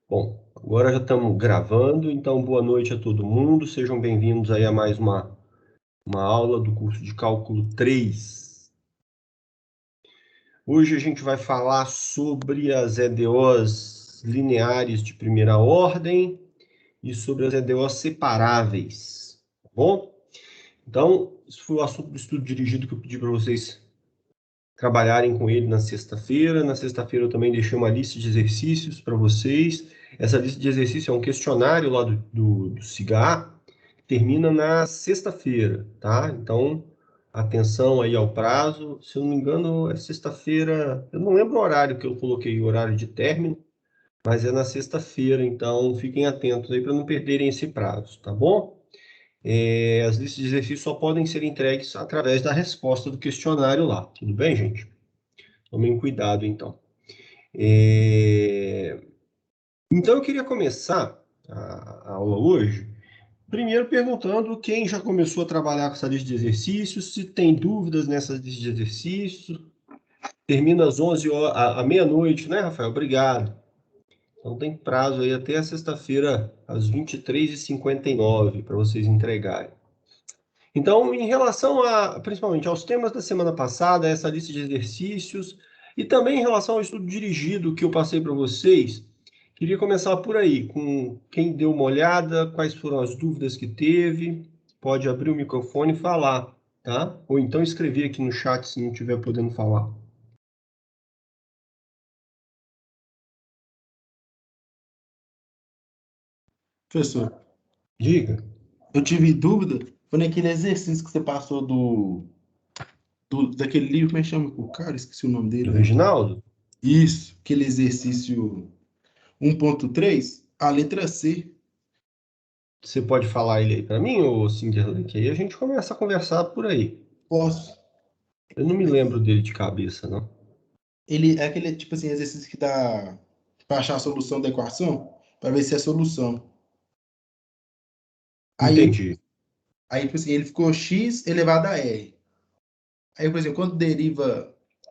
Bom, agora já estamos gravando, então boa noite a todo mundo. Sejam bem-vindos aí a mais uma aula do curso de Cálculo 3. Hoje a gente vai falar sobre as EDOs lineares de primeira ordem e sobre as EDOs separáveis, tá bom? Então, esse foi o assunto do estudo dirigido que eu pedi para vocês trabalharem com ele na sexta-feira. Na sexta-feira eu também deixei uma lista de exercícios para vocês. Essa lista de exercícios é um questionário lá do CIGA, que termina na sexta-feira, tá? Então, atenção aí ao prazo. Se eu não me engano, é sexta-feira. Eu não lembro o horário que eu coloquei, o horário de término, mas é na sexta-feira, então fiquem atentos aí para não perderem esse prazo, tá bom? As listas de exercícios só podem ser entregues através da resposta do questionário lá. Tudo bem, gente? Tomem cuidado, então. Então, eu queria começar a aula hoje, primeiro perguntando quem já começou a trabalhar com essa lista de exercícios, se tem dúvidas nessa lista de exercícios. Termina às 11 horas, à meia-noite, né, Rafael? Obrigado. Então, tem prazo aí até a sexta-feira, às 23h59, para vocês entregarem. Então, em relação principalmente aos temas da semana passada, essa lista de exercícios, e também em relação ao estudo dirigido que eu passei para vocês, queria começar por aí, com quem deu uma olhada, quais foram as dúvidas que teve, pode abrir o microfone e falar, tá? Ou então escrever aqui no chat se não estiver podendo falar. Professor, Diga. eu tive dúvida, foi naquele exercício que você passou daquele livro, como é que chama? O cara, esqueci o nome dele, Do velho. Reginaldo? Isso, aquele exercício 1.3, a letra C. Você pode falar ele aí para mim, ou Cinderley, que aí a gente começa a conversar por aí. Posso. Eu não me lembro dele de cabeça, não. Ele é aquele, tipo assim, exercício que dá para achar a solução da equação, para ver se é solução. Aí, Entendi. aí, tipo assim, ele ficou x elevado a r. Aí, por exemplo,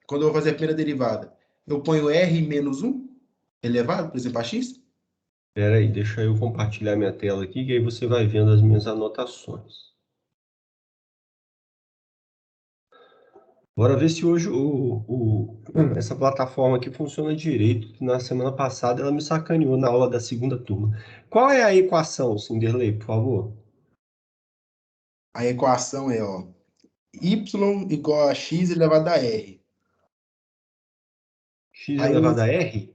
quando eu vou fazer a primeira derivada, eu ponho r menos 1 elevado, por exemplo, a x. Espera aí, deixa eu compartilhar minha tela aqui, que aí você vai vendo as minhas anotações. Bora ver se hoje essa plataforma aqui funciona direito, que na semana passada ela me sacaneou na aula da segunda turma. Qual é a equação, Cinderley, por favor? A equação é, ó, y igual a x elevado a r. X Aí, elevado a R?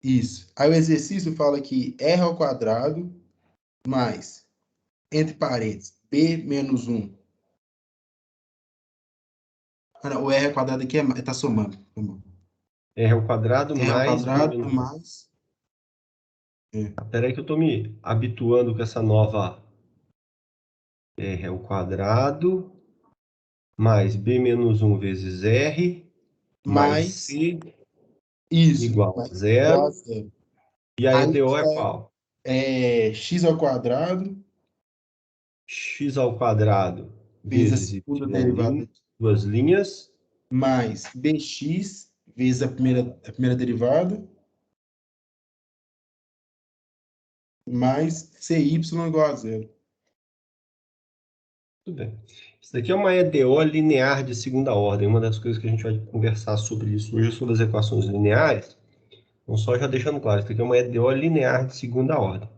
isso. Aí o exercício fala que r ao quadrado mais, entre parênteses, b menos 1. Ah, não, o r ao quadrado aqui tá somando. R ao quadrado R ao mais B quadrado menos 1. mais... É, Espera aí que eu estou me habituando com essa nova R ao quadrado mais B menos 1 vezes R mais mais C isso, igual a mais igual a zero. zero. E a Aí EDO é qual? é x ao quadrado X ao quadrado vezes a vezes y', segunda derivada duas linhas, mais bx vezes a primeira derivada mais cy igual a zero. tudo bem. Isso daqui é uma EDO linear de segunda ordem. Uma das coisas que a gente vai conversar sobre isso hoje é sobre as equações lineares. Então, só já deixando claro, isso daqui é uma EDO linear de segunda ordem.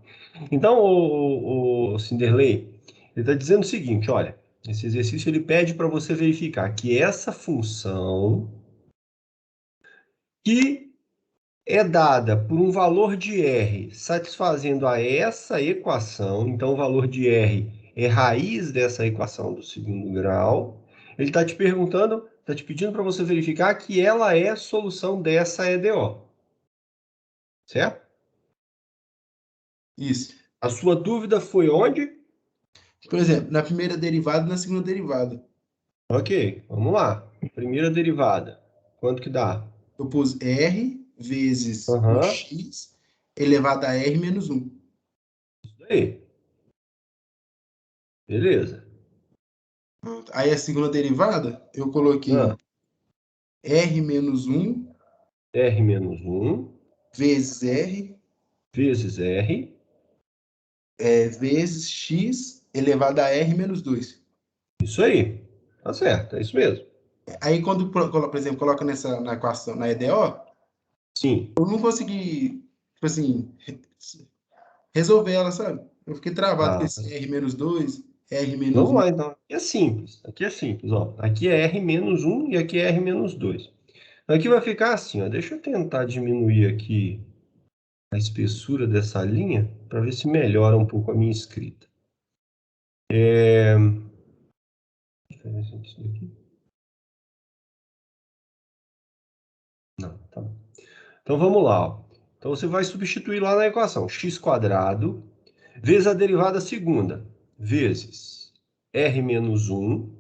Então, o Cinderley, ele está dizendo o seguinte, olha, esse exercício ele pede para você verificar que essa função que é dada por um valor de R satisfazendo a essa equação, então o valor de R é raiz dessa equação do segundo grau, ele está te perguntando, está te pedindo para você verificar que ela é a solução dessa EDO. Certo? Isso. A sua dúvida foi onde? Por exemplo, na primeira derivada e na segunda derivada. Ok, vamos lá. Primeira derivada. Quanto que dá? Eu pus r vezes o Aham, x elevado a r menos 1. isso aí. Beleza. Aí a segunda derivada, eu coloquei Ah, R menos 1 R menos 1 vezes R vezes R. vezes X elevado a R menos 2. Isso aí. Tá certo, é isso mesmo. Aí, quando, por exemplo, coloca na equação, na EDO, Sim. eu não consegui, tipo assim, resolver ela, sabe? Eu fiquei travado com Ah, esse R menos 2, R menos vamos 1. lá, então. Aqui é simples. Aqui é simples, ó. Aqui é R menos 1 e aqui é R menos 2. Aqui vai ficar assim, ó. Deixa eu tentar diminuir aqui a espessura dessa linha para ver se melhora um pouco a minha escrita. Diferença disso daqui? Não, tá bom. Então vamos lá, ó. Então você vai substituir lá na equação x² vezes a derivada segunda, vezes R menos 1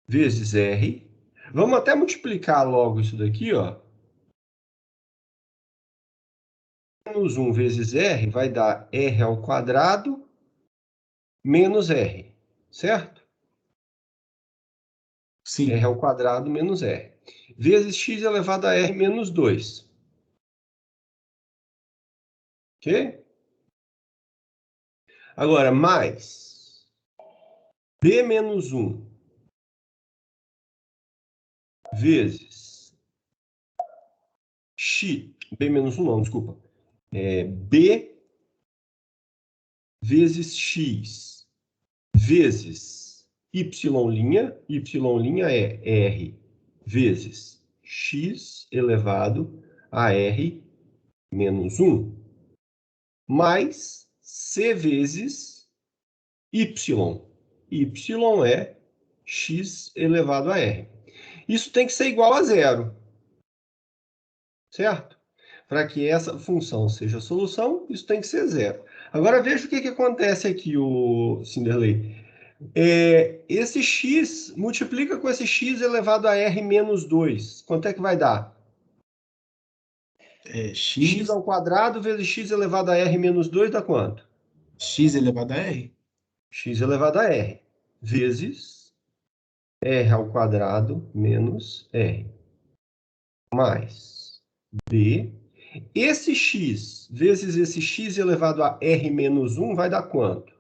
vezes R. Vamos até multiplicar logo isso daqui, ó. Menos 1 vezes R vai dar R ao quadrado menos R, certo? R Sim, ao quadrado menos R. Vezes x elevado a R menos 2. Ok? Agora, mais B menos 1 vezes x. B menos 1 não, desculpa. B vezes x vezes y'. Y' é R vezes x elevado a R menos 1, mais C vezes Y. Y é x elevado a R. Isso tem que ser igual a zero, certo? Para que essa função seja solução, isso tem que ser zero. Agora veja o que acontece aqui, o Cinderley. Esse x multiplica com esse x elevado a R menos 2. Quanto é que vai dar? X X, ao quadrado vezes x elevado a R menos 2 dá quanto? X elevado a R. X elevado a R vezes R ao quadrado menos R. Mais B. Esse x vezes esse x elevado a R menos 1 vai dar quanto?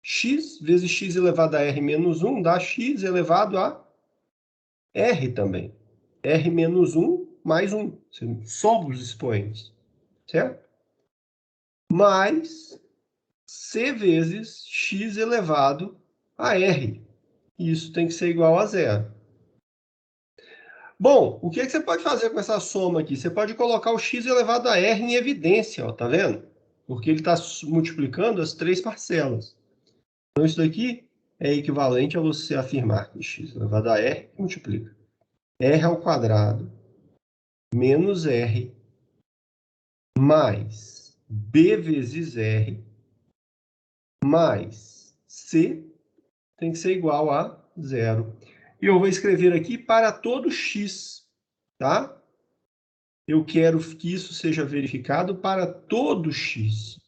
X vezes x elevado a R menos 1 dá x elevado a R também. R menos 1 mais 1. Soma os expoentes, certo? Mais C vezes x elevado a R. Isso tem que ser igual a zero. Bom, o que você pode fazer com essa soma aqui? Você pode colocar o x elevado a R em evidência, ó, tá vendo? Porque ele está multiplicando as três parcelas. Então, isso daqui é equivalente a você afirmar que x elevado a R multiplica R ao quadrado menos R mais B vezes R mais C tem que ser igual a zero. E eu vou escrever aqui para todo x, tá? Eu quero que isso seja verificado para todo x.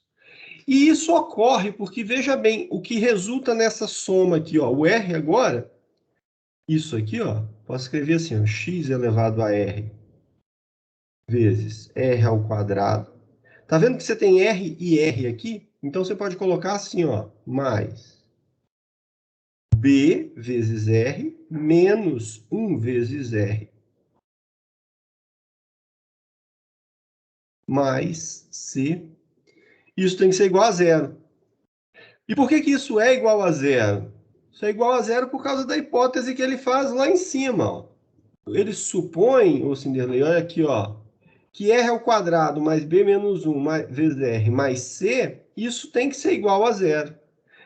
E isso ocorre porque, veja bem, o que resulta nessa soma aqui, ó, o R agora, isso aqui, ó, posso escrever assim, ó, x elevado a R vezes R ao quadrado. Tá vendo que você tem R e R aqui? Então, você pode colocar assim, ó, mais B vezes R menos 1 vezes R mais C. Isso tem que ser igual a zero. E por que isso é igual a zero? Isso é igual a zero por causa da hipótese que ele faz lá em cima. Ó. Ele supõe, o Cinderley, olha aqui, ó, que R ao quadrado mais B menos 1 vezes R mais C, isso tem que ser igual a zero.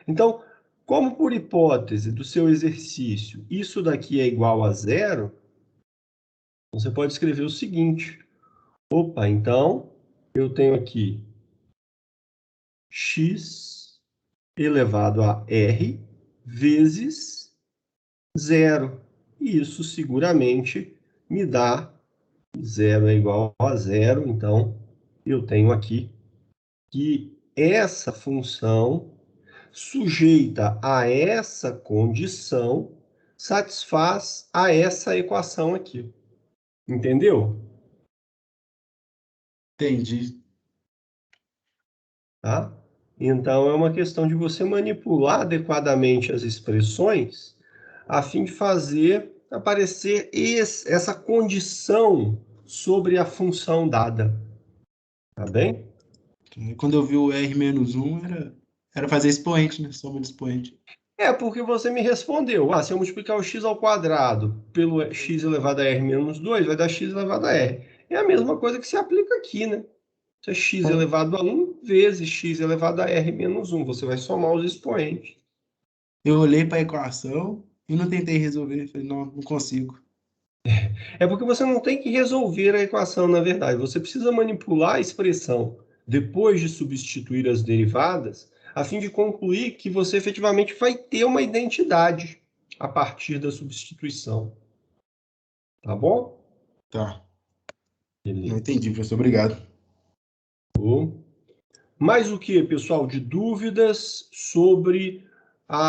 Então, como por hipótese do seu exercício, isso daqui é igual a zero, você pode escrever o seguinte. Opa, então eu tenho aqui x elevado a R vezes zero. E isso seguramente me dá zero é igual a zero. Então, eu tenho aqui que essa função sujeita a essa condição satisfaz a essa equação aqui. Entendeu? Entendi. Tá? Então, é uma questão de você manipular adequadamente as expressões a fim de fazer aparecer essa condição sobre a função dada. Tá bem? Quando eu vi o R-1, era fazer expoente, né? Soma de expoente. É porque você me respondeu. Se eu multiplicar o x ao quadrado pelo x elevado a r menos 2, vai dar x elevado a r. É a mesma coisa que se aplica aqui, né? Isso é x elevado a 1 vezes x elevado a r menos 1. Você vai somar os expoentes. Eu olhei para a equação e não tentei resolver. Falei, não consigo. É porque você não tem que resolver a equação, na verdade. Você precisa manipular a expressão depois de substituir as derivadas, a fim de concluir que você efetivamente vai ter uma identidade a partir da substituição. Tá bom? Tá. Não Beleza. entendi, professor. Obrigado. Mais o que, pessoal, de dúvidas sobre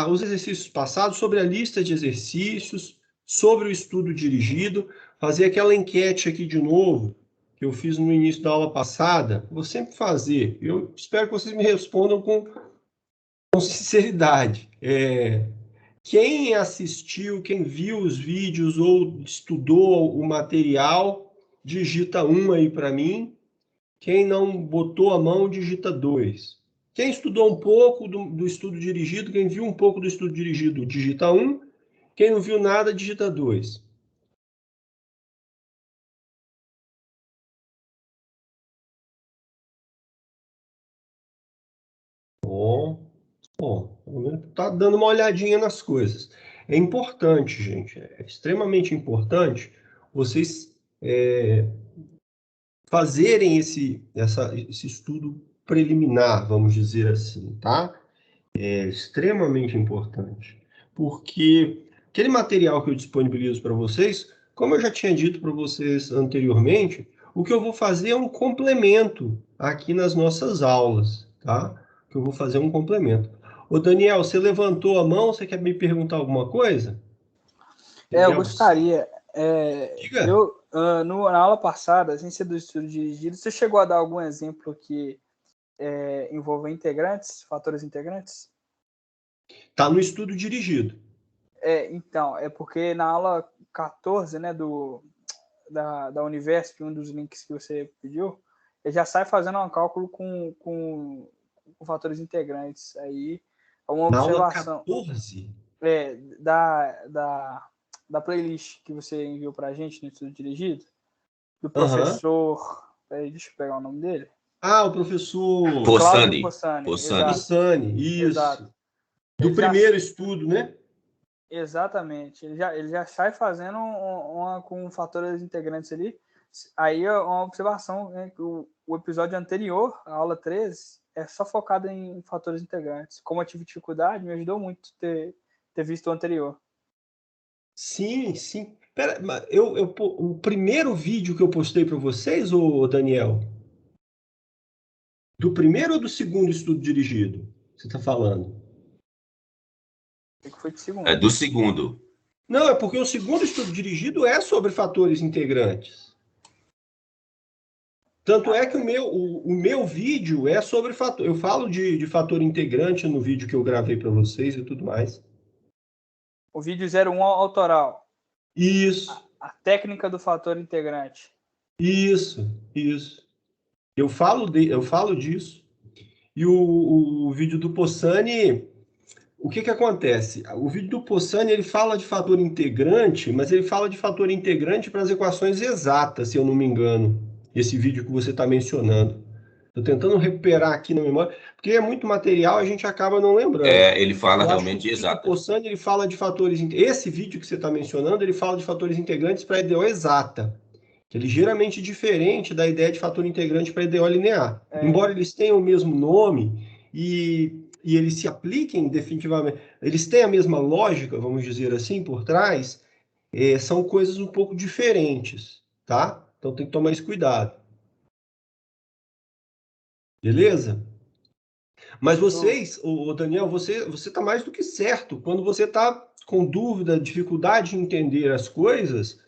os exercícios passados, sobre a lista de exercícios, sobre o estudo dirigido, fazer aquela enquete aqui de novo, que eu fiz no início da aula passada, vou sempre fazer. Eu espero que vocês me respondam com sinceridade. Quem assistiu, quem viu os vídeos ou estudou o material, digita 1 aí para mim. Quem não botou a mão, digita 2. Quem estudou um pouco do estudo dirigido, quem viu um pouco do estudo dirigido, digita 1. Quem não viu nada, digita 2. Bom, pelo menos está dando uma olhadinha nas coisas. É importante, gente, é extremamente importante vocês fazerem esse estudo preliminar, vamos dizer assim, tá? É extremamente importante, porque aquele material que eu disponibilizo para vocês, como eu já tinha dito para vocês anteriormente, o que eu vou fazer é um complemento aqui nas nossas aulas, tá? O que eu vou fazer é um complemento. Ô Daniel, você levantou a mão, você quer me perguntar alguma coisa? Eu Daniel, gostaria. diga. Na aula passada, sem ser do estudo dirigido, você chegou a dar algum exemplo que envolva integrantes, fatores integrantes? Tá no estudo dirigido. Então, é porque na aula 14, né, da Univesp, um dos links que você pediu, ele já sai fazendo um cálculo com fatores integrantes. Aí, uma Na aula observação 14? da playlist que você enviou para a gente no estudo dirigido, do Aham. professor... Deixa eu pegar o nome dele. O professor Cláudio Possani. Exato. Possani, isso. Exato. Do primeiro estudo, né? Exatamente. Ele já sai fazendo com fatores integrantes ali. Aí uma observação, né, que o episódio anterior, a aula 13, é só focado em fatores integrantes. Como eu tive dificuldade, me ajudou muito ter visto o anterior. Sim, sim. Pera, o primeiro vídeo que eu postei para vocês, ô Daniel, do primeiro ou do segundo estudo dirigido? Você está falando? Que foi de segundo. É do segundo. Não, é porque o segundo estudo dirigido é sobre fatores integrantes. Tanto é que o meu vídeo é sobre fator. Eu falo de fator integrante no vídeo que eu gravei para vocês e tudo mais. O vídeo 01 autoral. Isso. A técnica do fator integrante. Isso. Eu falo disso. E o vídeo do Possani, o que acontece? O vídeo do Possani, ele fala de fator integrante, mas ele fala de fator integrante para as equações exatas, se eu não me engano. Esse vídeo que você está mencionando. Estou tentando recuperar aqui na memória, porque é muito material, a gente acaba não lembrando. Ele fala Eu realmente acho que o vídeo do exato. Possani, ele fala de fatores... Esse vídeo que você está mencionando, ele fala de fatores integrantes para a EDO exata, que é ligeiramente diferente da ideia de fator integrante para a EDO linear. Embora eles tenham o mesmo nome e eles se apliquem definitivamente, eles têm a mesma lógica, vamos dizer assim, por trás, são coisas um pouco diferentes, tá? Então tem que tomar esse cuidado. Beleza? Mas vocês, o Daniel, você está mais do que certo. Quando você está com dúvida, dificuldade em entender as coisas,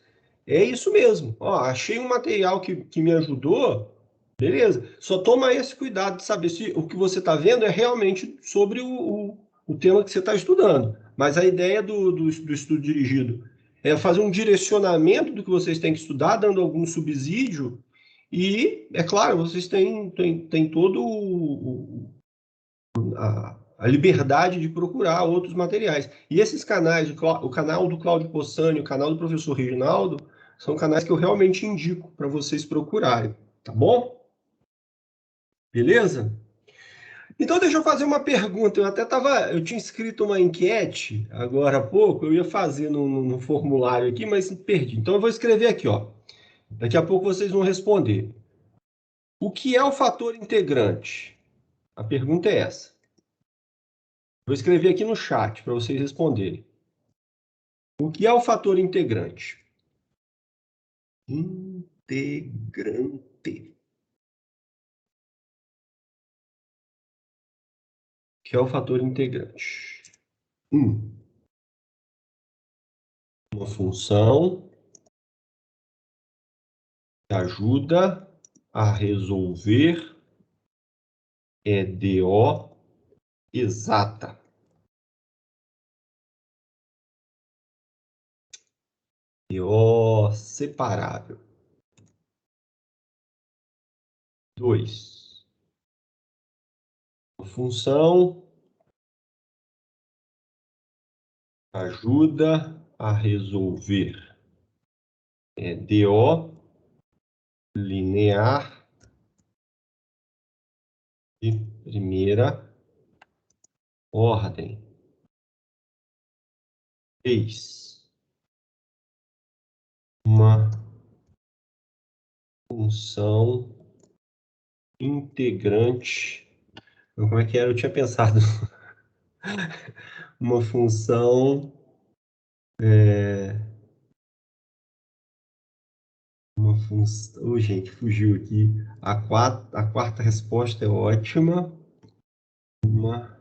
é isso mesmo. Ó, achei um material que me ajudou, beleza. Só toma esse cuidado de saber se o que você está vendo é realmente sobre o tema que você está estudando. Mas a ideia do estudo dirigido é fazer um direcionamento do que vocês têm que estudar, dando algum subsídio. E, é claro, vocês têm todo a liberdade de procurar outros materiais. E esses canais, o canal do Cláudio Possani, o canal do professor Reginaldo, são canais que eu realmente indico para vocês procurarem, tá bom? Beleza? Então deixa eu fazer uma pergunta. Eu tinha escrito uma enquete agora há pouco, eu ia fazer no formulário aqui, mas perdi. Então eu vou escrever aqui, ó. Daqui a pouco vocês vão responder. O que é o fator integrante? A pergunta é essa. Vou escrever aqui no chat para vocês responderem. O que é o fator integrante? Integrante. O que é o fator integrante? Uma função que ajuda a resolver EDO exata. EDO separável. 2. Uma função ajuda a resolver EDO linear de primeira ordem. 3. Uma função integrante. Como é que era? Eu tinha pensado. Uma função. Uma função. Oh, gente, fugiu aqui. A quarta resposta é ótima. Uma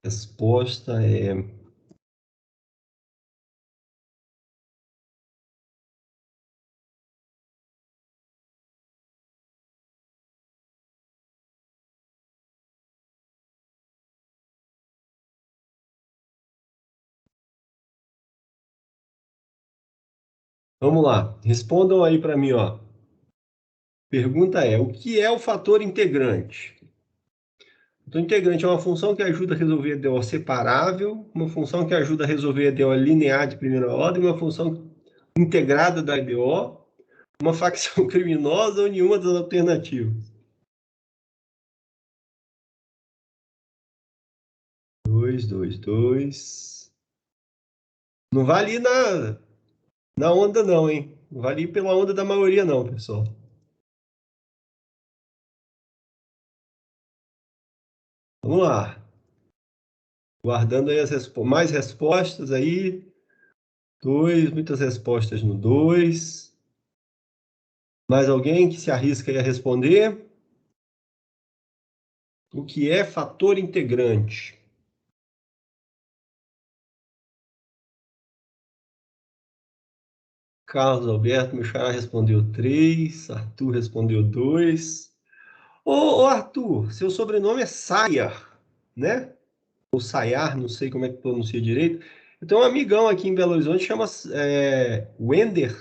resposta é. Vamos lá, respondam aí para mim, ó. Pergunta é: o que é o fator integrante? O fator integrante é uma função que ajuda a resolver EDO separável, uma função que ajuda a resolver EDO linear de primeira ordem, uma função integrada da EDO, uma facção criminosa ou nenhuma das alternativas. 2, 2, 2. Não vale ir na onda não, hein? Não vale ir pela onda da maioria não, pessoal. Vamos lá. Guardando aí mais respostas aí. 2, muitas respostas no 2. Mais alguém que se arrisca aí a responder? O que é fator integrante? Carlos Alberto, meu xará respondeu 3. Arthur respondeu 2. Ô, Arthur, seu sobrenome é Sayar, né? Ou Sayar, não sei como é que pronuncia direito. Eu tenho um amigão aqui em Belo Horizonte, chama Wender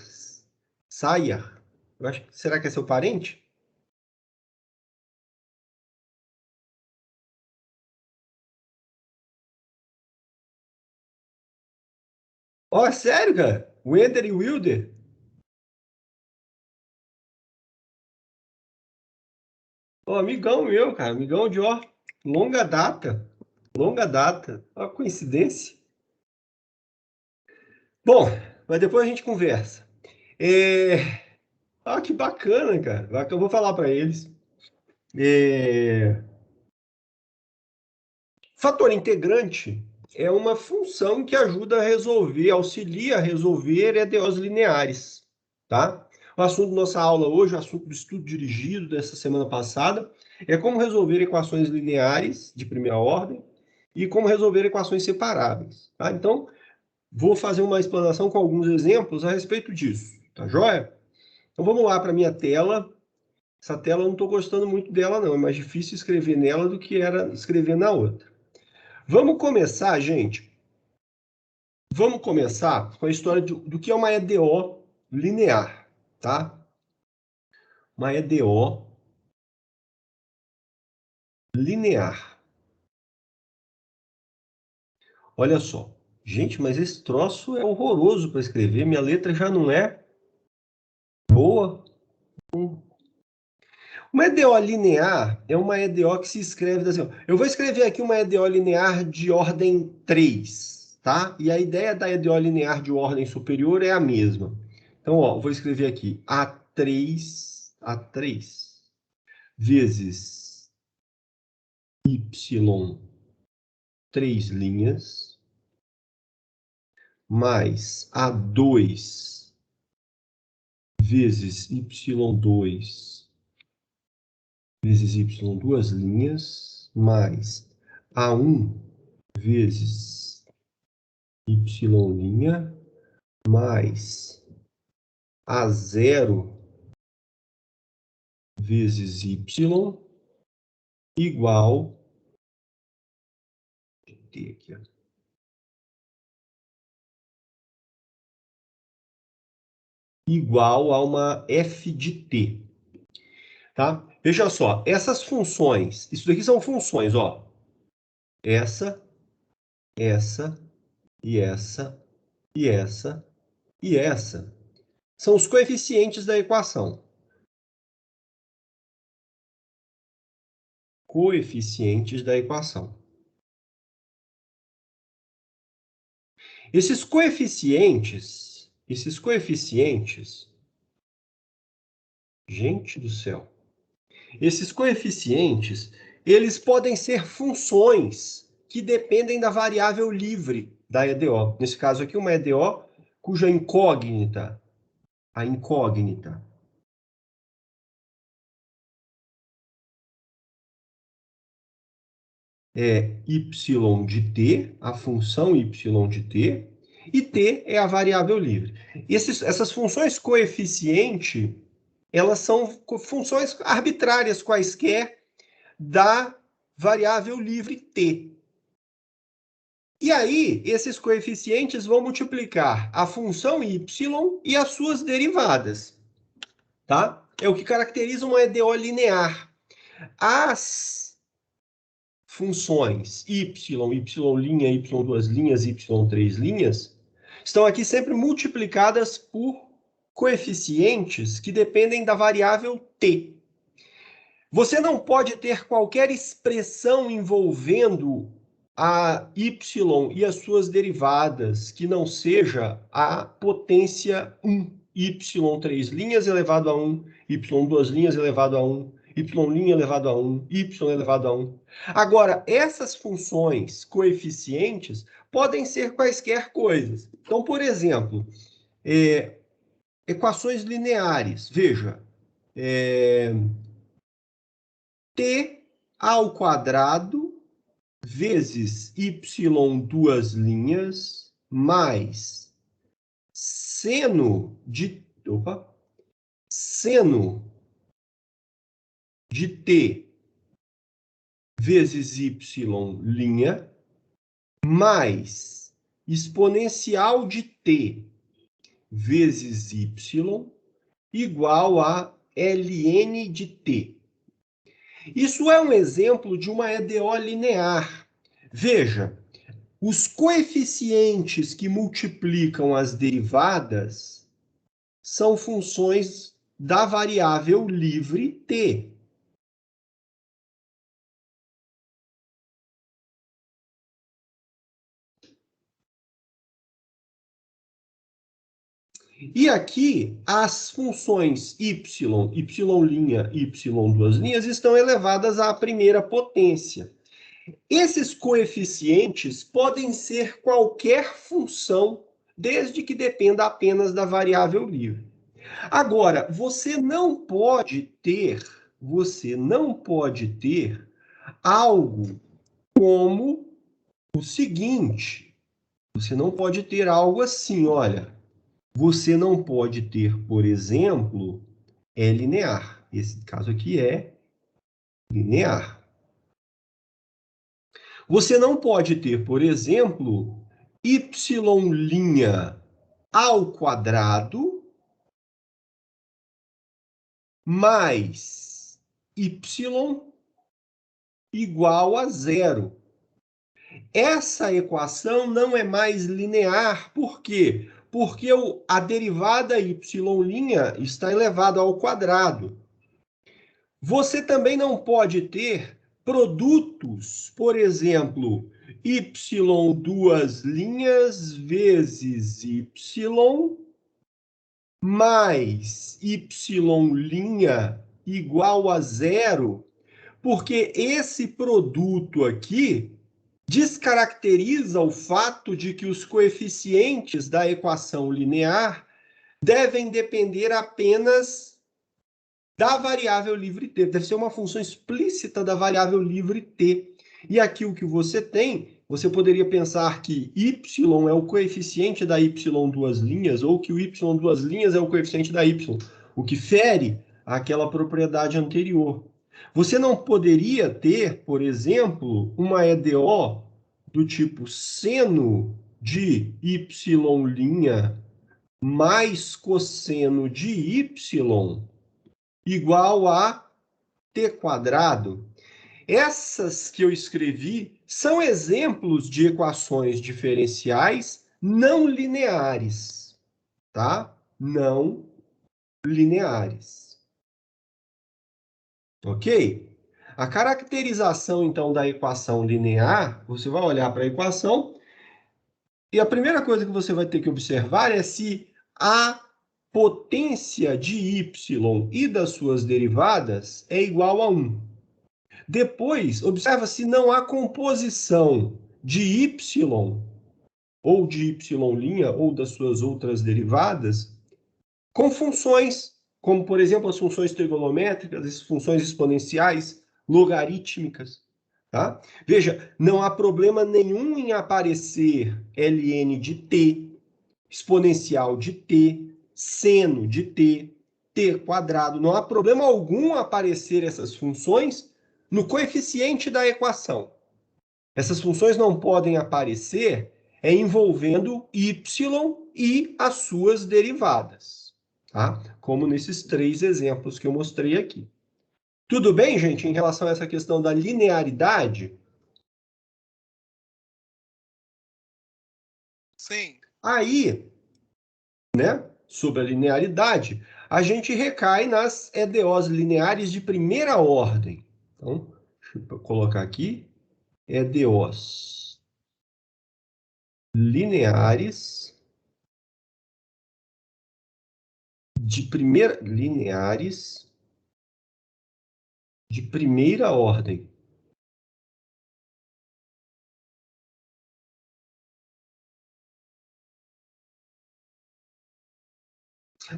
Sayar. Eu acho, será que é seu parente? Ó, sério, cara? Wender e Wilder? Ó, amigão meu, cara. Amigão de, ó, longa data. Longa data. Ó, coincidência. Bom, mas depois a gente conversa. Ah, que bacana, cara. Eu vou falar para eles. Fator integrante é uma função que ajuda a resolver, auxilia a resolver EDOs lineares. tá? O assunto da nossa aula hoje, o assunto do estudo dirigido dessa semana passada, é como resolver equações lineares de primeira ordem e como resolver equações separáveis, tá? Então, vou fazer uma explanação com alguns exemplos a respeito disso, tá joia? Então, vamos lá para a minha tela. Essa tela eu não estou gostando muito dela, não. É mais difícil escrever nela do que era escrever na outra. Vamos começar, gente. Vamos começar com a história do que é uma EDO linear, tá? Uma EDO linear. Olha só. Gente, mas esse troço é horroroso para escrever. Minha letra já não é boa. Uma EDO linear é uma EDO que se escreve assim. Eu vou escrever aqui uma EDO linear de ordem 3, tá? E a ideia da EDO linear de ordem superior é a mesma. Então, ó, vou escrever aqui A3 vezes Y 3 linhas mais A2 vezes Y2 vezes Y 2 linhas mais A1 vezes Y' mais A0 vezes Y igual T aqui, ó. Igual a uma f de t. Tá? Veja só, essas funções, isso daqui são funções, ó. Essa e essa e essa e essa são os coeficientes da equação. Coeficientes da equação. Esses coeficientes, gente do céu, esses coeficientes, eles podem ser funções que dependem da variável livre da EDO. Nesse caso aqui, uma EDO cuja incógnita, a incógnita, é y de t, a função y de t, e t é a variável livre. Essas funções coeficiente, elas são funções arbitrárias quaisquer da variável livre t. E aí, esses coeficientes vão multiplicar a função y e as suas derivadas, tá? É o que caracteriza uma EDO linear. As funções y, y', y2 linhas, y3 linhas, estão aqui sempre multiplicadas por coeficientes que dependem da variável t. Você não pode ter qualquer expressão envolvendo a y e as suas derivadas que não seja a potência 1. y3 linhas elevado a 1, y2 linhas elevado a 1, y' elevado a 1, y elevado a 1. Agora, essas funções coeficientes podem ser quaisquer coisas. Então, por exemplo, equações lineares. Veja, t ao quadrado vezes y duas linhas mais seno de t vezes y' mais exponencial de t vezes y igual a ln de t. Isso é um exemplo de uma EDO linear. Veja, os coeficientes que multiplicam as derivadas são funções da variável livre t. E aqui, as funções y, y', y duas linhas estão elevadas à primeira potência. Esses coeficientes podem ser qualquer função, desde que dependa apenas da variável livre. Agora, você não pode ter algo como o seguinte. Você não pode ter algo assim, olha. Você não pode ter, por exemplo, linear. Esse caso aqui é linear. Você não pode ter, por exemplo, y' ao quadrado mais y igual a zero. Essa equação não é mais linear. Por quê? Porque a derivada y' está elevada ao quadrado. Você também não pode ter produtos, por exemplo, y duas linhas vezes y mais y' igual a zero, porque esse produto aqui descaracteriza o fato de que os coeficientes da equação linear devem depender apenas da variável livre t. Deve ser uma função explícita da variável livre t. E aqui o que você tem, você poderia pensar que y é o coeficiente da y duas linhas, ou que o y duas linhas é o coeficiente da y, o que fere aquela propriedade anterior. Você não poderia ter, por exemplo, uma EDO do tipo seno de y' mais cosseno de y igual a t quadrado. Essas que eu escrevi são exemplos de equações diferenciais não lineares, tá? Não lineares. Ok? A caracterização, então, da equação linear, você vai olhar para a equação e a primeira coisa que você vai ter que observar é se a potência de y e das suas derivadas é igual a 1. Depois, observa se não há composição de y ou de y' ou das suas outras derivadas com funções, como, por exemplo, as funções trigonométricas, as funções exponenciais, logarítmicas. Tá? Veja, não há problema nenhum em aparecer ln de t, exponencial de t, seno de t, t quadrado. Não há problema algum aparecer essas funções no coeficiente da equação. Essas funções não podem aparecer envolvendo y e as suas derivadas, tá? Como nesses 3 exemplos que eu mostrei aqui. Tudo bem, gente, em relação a essa questão da linearidade? Sim. Aí, né, sobre a linearidade, a gente recai nas EDOs lineares de primeira ordem. Então, deixa eu colocar aqui, EDOs lineares de primeira ordem.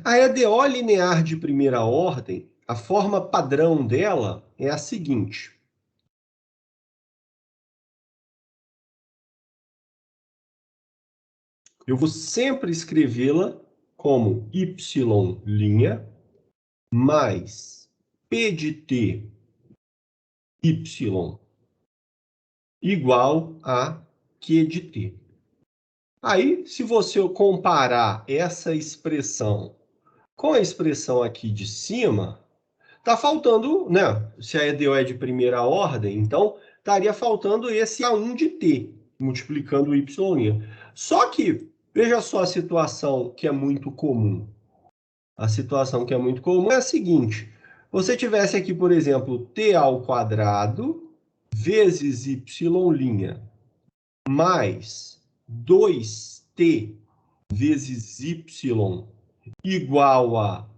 A EDO linear de primeira ordem, a forma padrão dela é a seguinte. Eu vou sempre escrevê-la como y' mais p de t y igual a q de t. Aí, se você comparar essa expressão com a expressão aqui de cima, está faltando, né? Se a EDO é de primeira ordem, então estaria faltando esse A1 de t, multiplicando o y'. Só que, veja só a situação que é muito comum. A situação que é muito comum é a seguinte. Você tivesse aqui, por exemplo, t ao quadrado vezes y' mais 2t vezes y igual a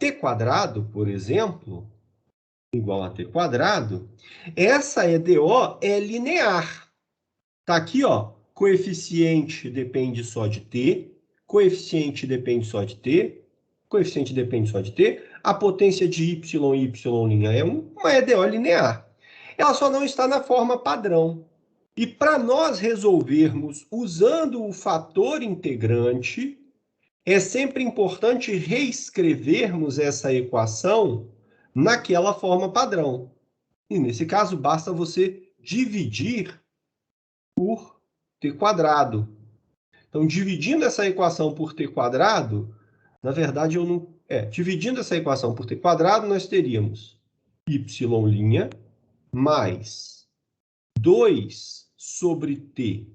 t quadrado, por exemplo, igual a t quadrado, essa EDO é linear. Está aqui, ó, coeficiente depende só de t, coeficiente depende só de t, coeficiente depende só de t, a potência de y e y' é uma EDO linear. Ela só não está na forma padrão. E para nós resolvermos usando o fator integrante, é sempre importante reescrevermos essa equação naquela forma padrão. E nesse caso, basta você dividir por t quadrado. Então, dividindo essa equação por t quadrado, na verdade, eu não... dividindo essa equação por t quadrado, nós teríamos y' mais 2 sobre t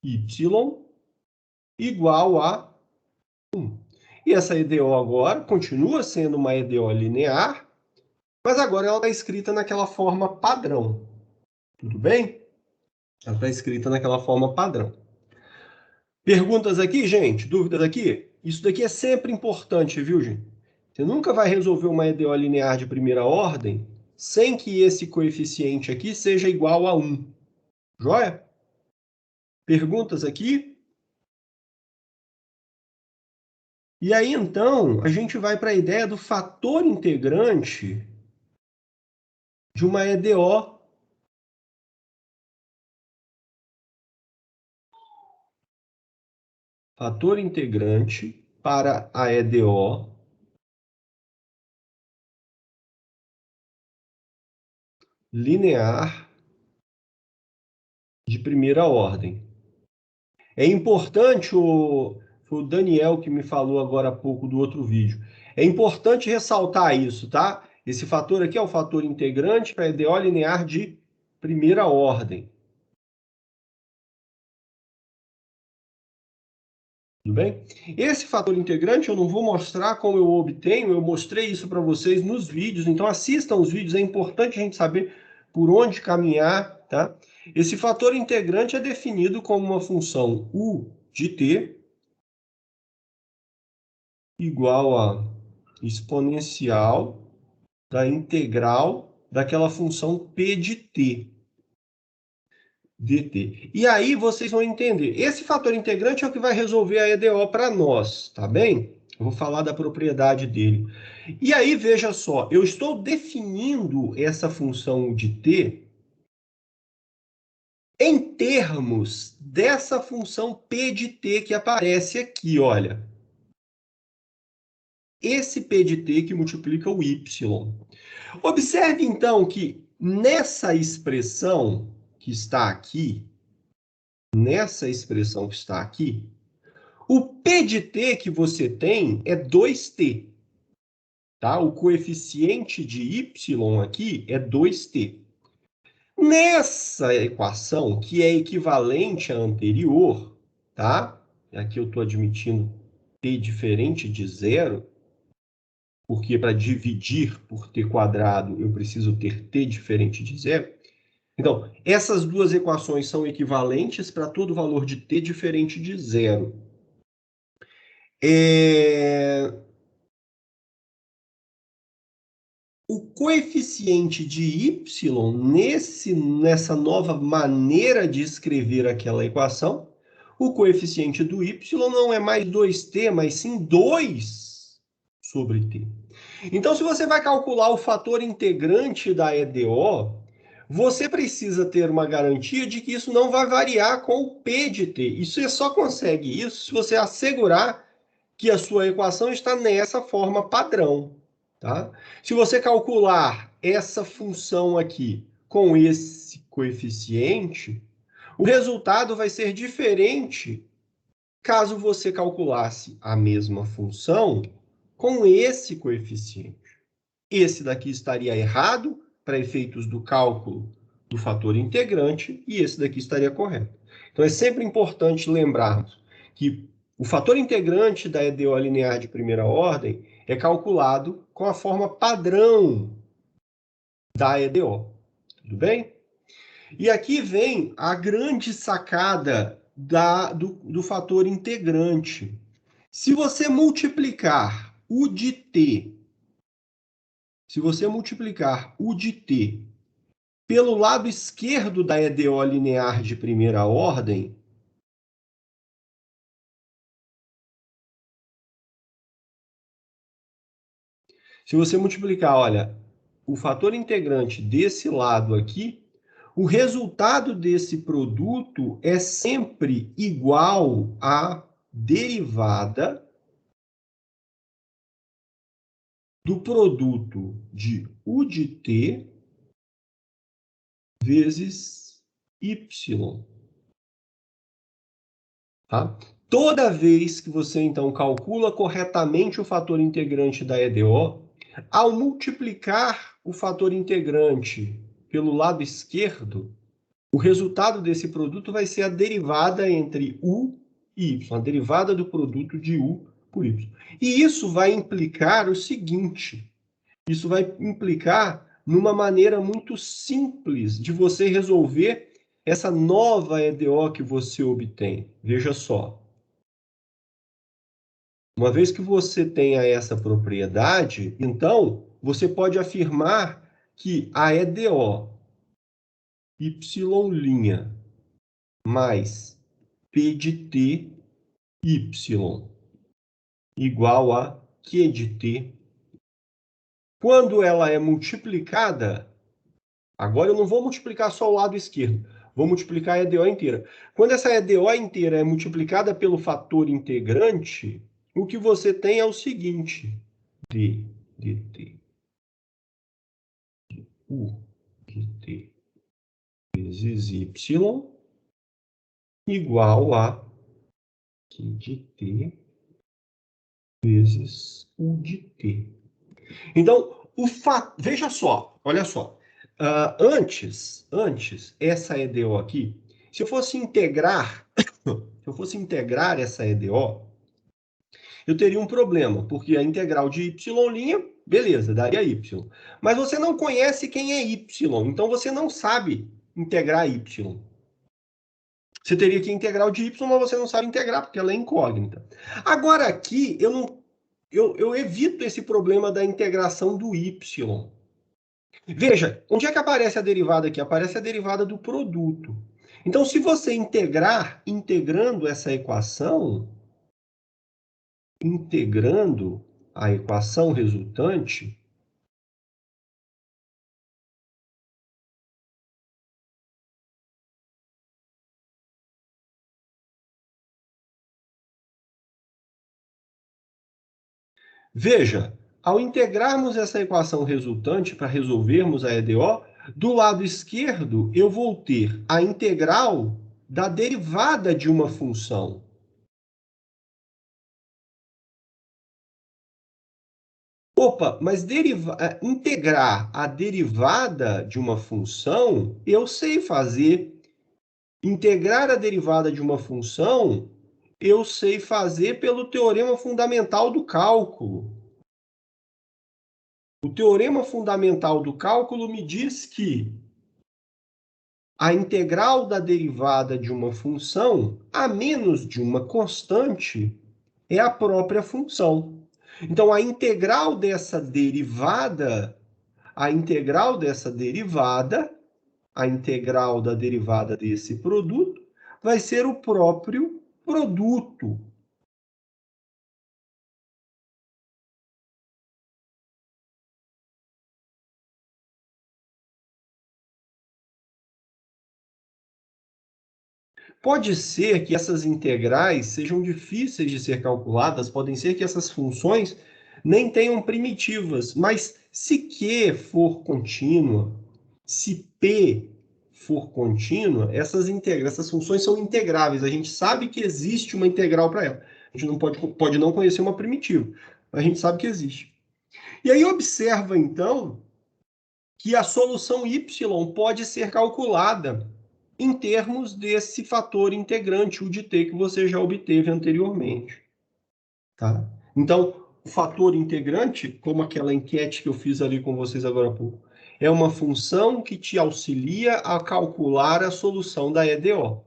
y igual a 1. E essa EDO agora continua sendo uma EDO linear, mas agora ela está escrita naquela forma padrão. Tudo bem? Ela está escrita naquela forma padrão. Perguntas aqui, gente? Dúvidas aqui? Isso daqui é sempre importante, viu, gente? Você nunca vai resolver uma EDO linear de primeira ordem sem que esse coeficiente aqui seja igual a 1. Joia? Perguntas aqui? E aí, então, a gente vai para a ideia do fator integrante de uma EDO. Fator integrante para a EDO linear de primeira ordem. É importante, foi o Daniel que me falou agora há pouco do outro vídeo. É importante ressaltar isso, tá? Esse fator aqui é o fator integrante para a EDO linear de primeira ordem. Tudo bem? Esse fator integrante eu não vou mostrar como eu obtenho, eu mostrei isso para vocês nos vídeos, então assistam os vídeos, é importante a gente saber por onde caminhar, tá? Esse fator integrante é definido como uma função u de t igual a exponencial da integral daquela função p de t. dt. E aí vocês vão entender. Esse fator integrante é o que vai resolver a EDO para nós, tá bem? Eu vou falar da propriedade dele. E aí, veja só, eu estou definindo essa função de t em termos dessa função p de t que aparece aqui, olha. Esse p de t que multiplica o y. Observe, então, que nessa expressão que está aqui, o p de t que você tem é 2t. Tá? O coeficiente de y aqui é 2t. Nessa equação, que é equivalente à anterior, tá? Aqui eu estou admitindo t diferente de zero, porque para dividir por t quadrado eu preciso ter t diferente de zero. Então, essas duas equações são equivalentes para todo valor de t diferente de zero. O coeficiente de y, nessa nova maneira de escrever aquela equação, o coeficiente do y não é mais 2t, mas sim 2 sobre t. Então, se você vai calcular o fator integrante da EDO, você precisa ter uma garantia de que isso não vai variar com o p de t. E você só consegue isso se você assegurar que a sua equação está nessa forma padrão. Tá? Se você calcular essa função aqui com esse coeficiente, o resultado vai ser diferente caso você calculasse a mesma função com esse coeficiente. Esse daqui estaria errado para efeitos do cálculo do fator integrante e esse daqui estaria correto. Então, é sempre importante lembrarmos que o fator integrante da EDO linear de primeira ordem é calculado com a forma padrão da EDO. Tudo bem? E aqui vem a grande sacada do fator integrante. Se você multiplicar u de t, pelo lado esquerdo da EDO linear de primeira ordem, Se você multiplicar, olha, o fator integrante desse lado aqui, o resultado desse produto é sempre igual à derivada do produto de U de T vezes Y. Tá? Toda vez que você, então, calcula corretamente o fator integrante da EDO, ao multiplicar o fator integrante pelo lado esquerdo, o resultado desse produto vai ser a derivada entre U e Y, a derivada do produto de U por Y. E isso vai implicar o seguinte, isso vai implicar numa maneira muito simples de você resolver essa nova EDO que você obtém. Veja só. Uma vez que você tenha essa propriedade, então, você pode afirmar que a EDO Y' mais P de T Y igual a Q de T. Quando ela é multiplicada, agora eu não vou multiplicar só o lado esquerdo, vou multiplicar a EDO inteira. Quando essa EDO inteira é multiplicada pelo fator integrante, o que você tem é o seguinte, D de T, U de T vezes Y igual a Q de T vezes U de T. Então, veja só, olha só. Antes, essa EDO aqui, se eu fosse integrar essa EDO, eu teria um problema, porque a integral de y', beleza, daria y. Mas você não conhece quem é y, então você não sabe integrar y. Você teria que integrar o de y, mas você não sabe integrar, porque ela é incógnita. Agora aqui, eu evito esse problema da integração do y. Veja, onde é que aparece a derivada aqui? Aparece a derivada do produto. Então, se você integrando essa equação, integrando a equação resultante, veja, ao integrarmos essa equação resultante para resolvermos a EDO, do lado esquerdo eu vou ter a integral da derivada de uma função. Opa, mas integrar a derivada de uma função, eu sei fazer. Integrar a derivada de uma função, eu sei fazer pelo teorema fundamental do cálculo. O teorema fundamental do cálculo me diz que a integral da derivada de uma função, a menos de uma constante, é a própria função. Então, a integral dessa derivada da derivada desse produto, vai ser o próprio produto. Pode ser que essas integrais sejam difíceis de ser calculadas, podem ser que essas funções nem tenham primitivas, mas se Q for contínua, se P for contínua, essas funções são integráveis. A gente sabe que existe uma integral para ela. A gente não pode não conhecer uma primitiva, mas a gente sabe que existe. E aí observa, então, que a solução y pode ser calculada em termos desse fator integrante, U de T, que você já obteve anteriormente. Tá? Então, o fator integrante, como aquela enquete que eu fiz ali com vocês agora há pouco, é uma função que te auxilia a calcular a solução da EDO.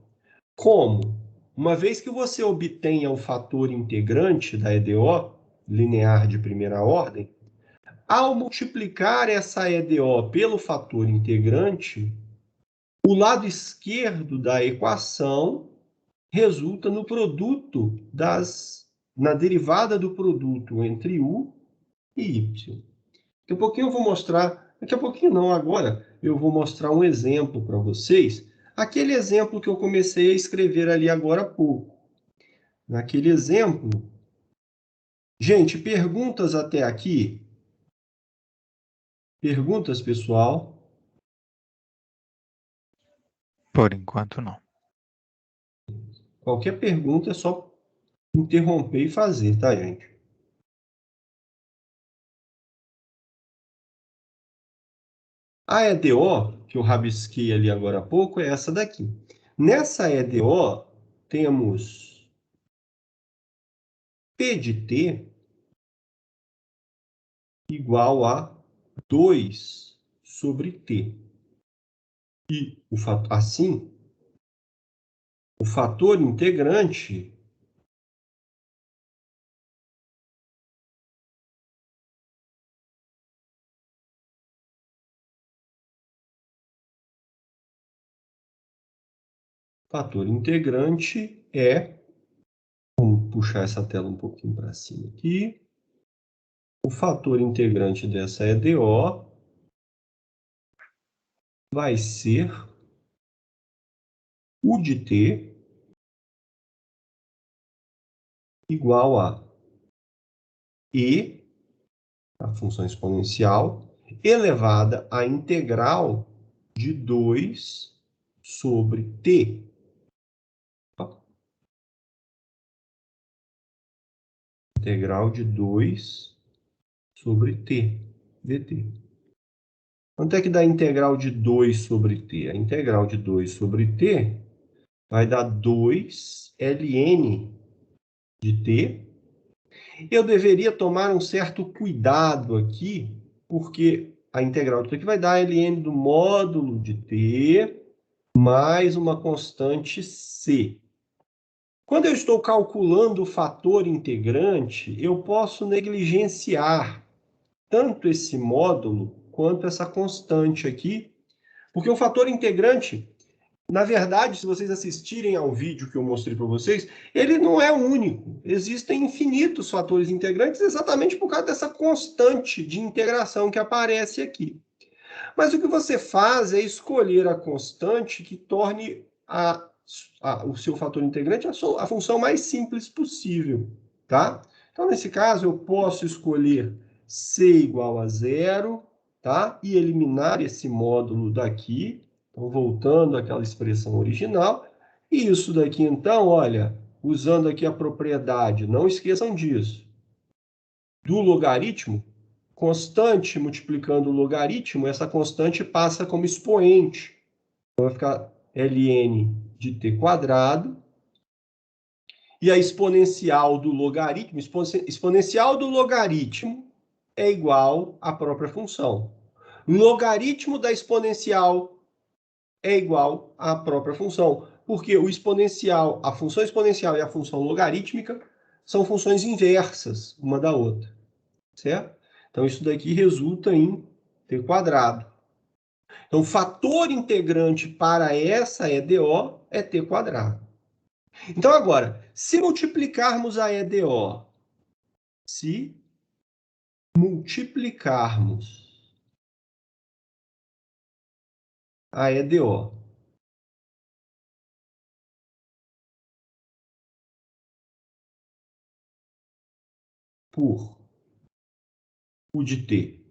Como? Uma vez que você obtenha o fator integrante da EDO, linear de primeira ordem, ao multiplicar essa EDO pelo fator integrante, o lado esquerdo da equação resulta no na derivada do produto entre U e Y. Daqui a pouquinho eu vou mostrar, daqui a pouquinho não, agora eu vou mostrar um exemplo para vocês, aquele exemplo que eu comecei a escrever ali agora há pouco. Naquele exemplo, gente, perguntas até aqui? Perguntas, pessoal? Por enquanto, não. Qualquer pergunta é só interromper e fazer, tá, gente? A EDO, que eu rabisquei ali agora há pouco, é essa daqui. Nessa EDO, temos P de T igual a 2 sobre T. E, assim, o fator integrante é, vamos puxar essa tela um pouquinho para cima aqui, o fator integrante dessa EDO vai ser U de T igual a E, a função exponencial, elevada à integral de 2 sobre T. Integral de 2 sobre T, dt. Quanto é que dá a integral de 2 sobre T? A integral de 2 sobre T vai dar 2 ln de T. Eu deveria tomar um certo cuidado aqui, porque a integral de T aqui vai dar ln do módulo de T mais uma constante C. Quando eu estou calculando o fator integrante, eu posso negligenciar tanto esse módulo quanto essa constante aqui, porque o fator integrante, na verdade, se vocês assistirem ao vídeo que eu mostrei para vocês, ele não é único. Existem infinitos fatores integrantes exatamente por causa dessa constante de integração que aparece aqui. Mas o que você faz é escolher a constante que torne o seu fator integrante a função mais simples possível, tá? Então, nesse caso, eu posso escolher C igual a 0, tá? E eliminar esse módulo daqui. Então, voltando àquela expressão original. E isso daqui, então, olha, usando aqui a propriedade, não esqueçam disso, do logaritmo, constante multiplicando o logaritmo, essa constante passa como expoente. Então, vai ficar ln de t quadrado. E a exponencial do logaritmo, exponencial do logaritmo é igual à própria função. Logaritmo da exponencial é igual à própria função, porque o exponencial, a função exponencial e a função logarítmica são funções inversas uma da outra, certo? Então, isso daqui resulta em t quadrado. Então, o fator integrante para essa EDO é t quadrado. Então, agora, se multiplicarmos a EDO, se multiplicarmos a EDO por U de t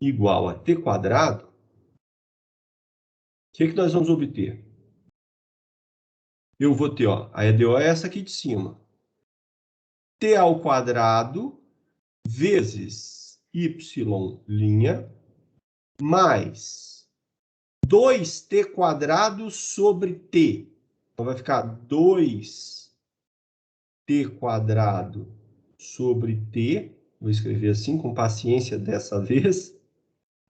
igual a t quadrado, o que nós vamos obter? Eu vou ter, ó, a EDO é essa aqui de cima. T ao quadrado vezes y' mais 2t quadrado sobre t. Então, vai ficar 2t quadrado sobre t, vou escrever assim com paciência dessa vez,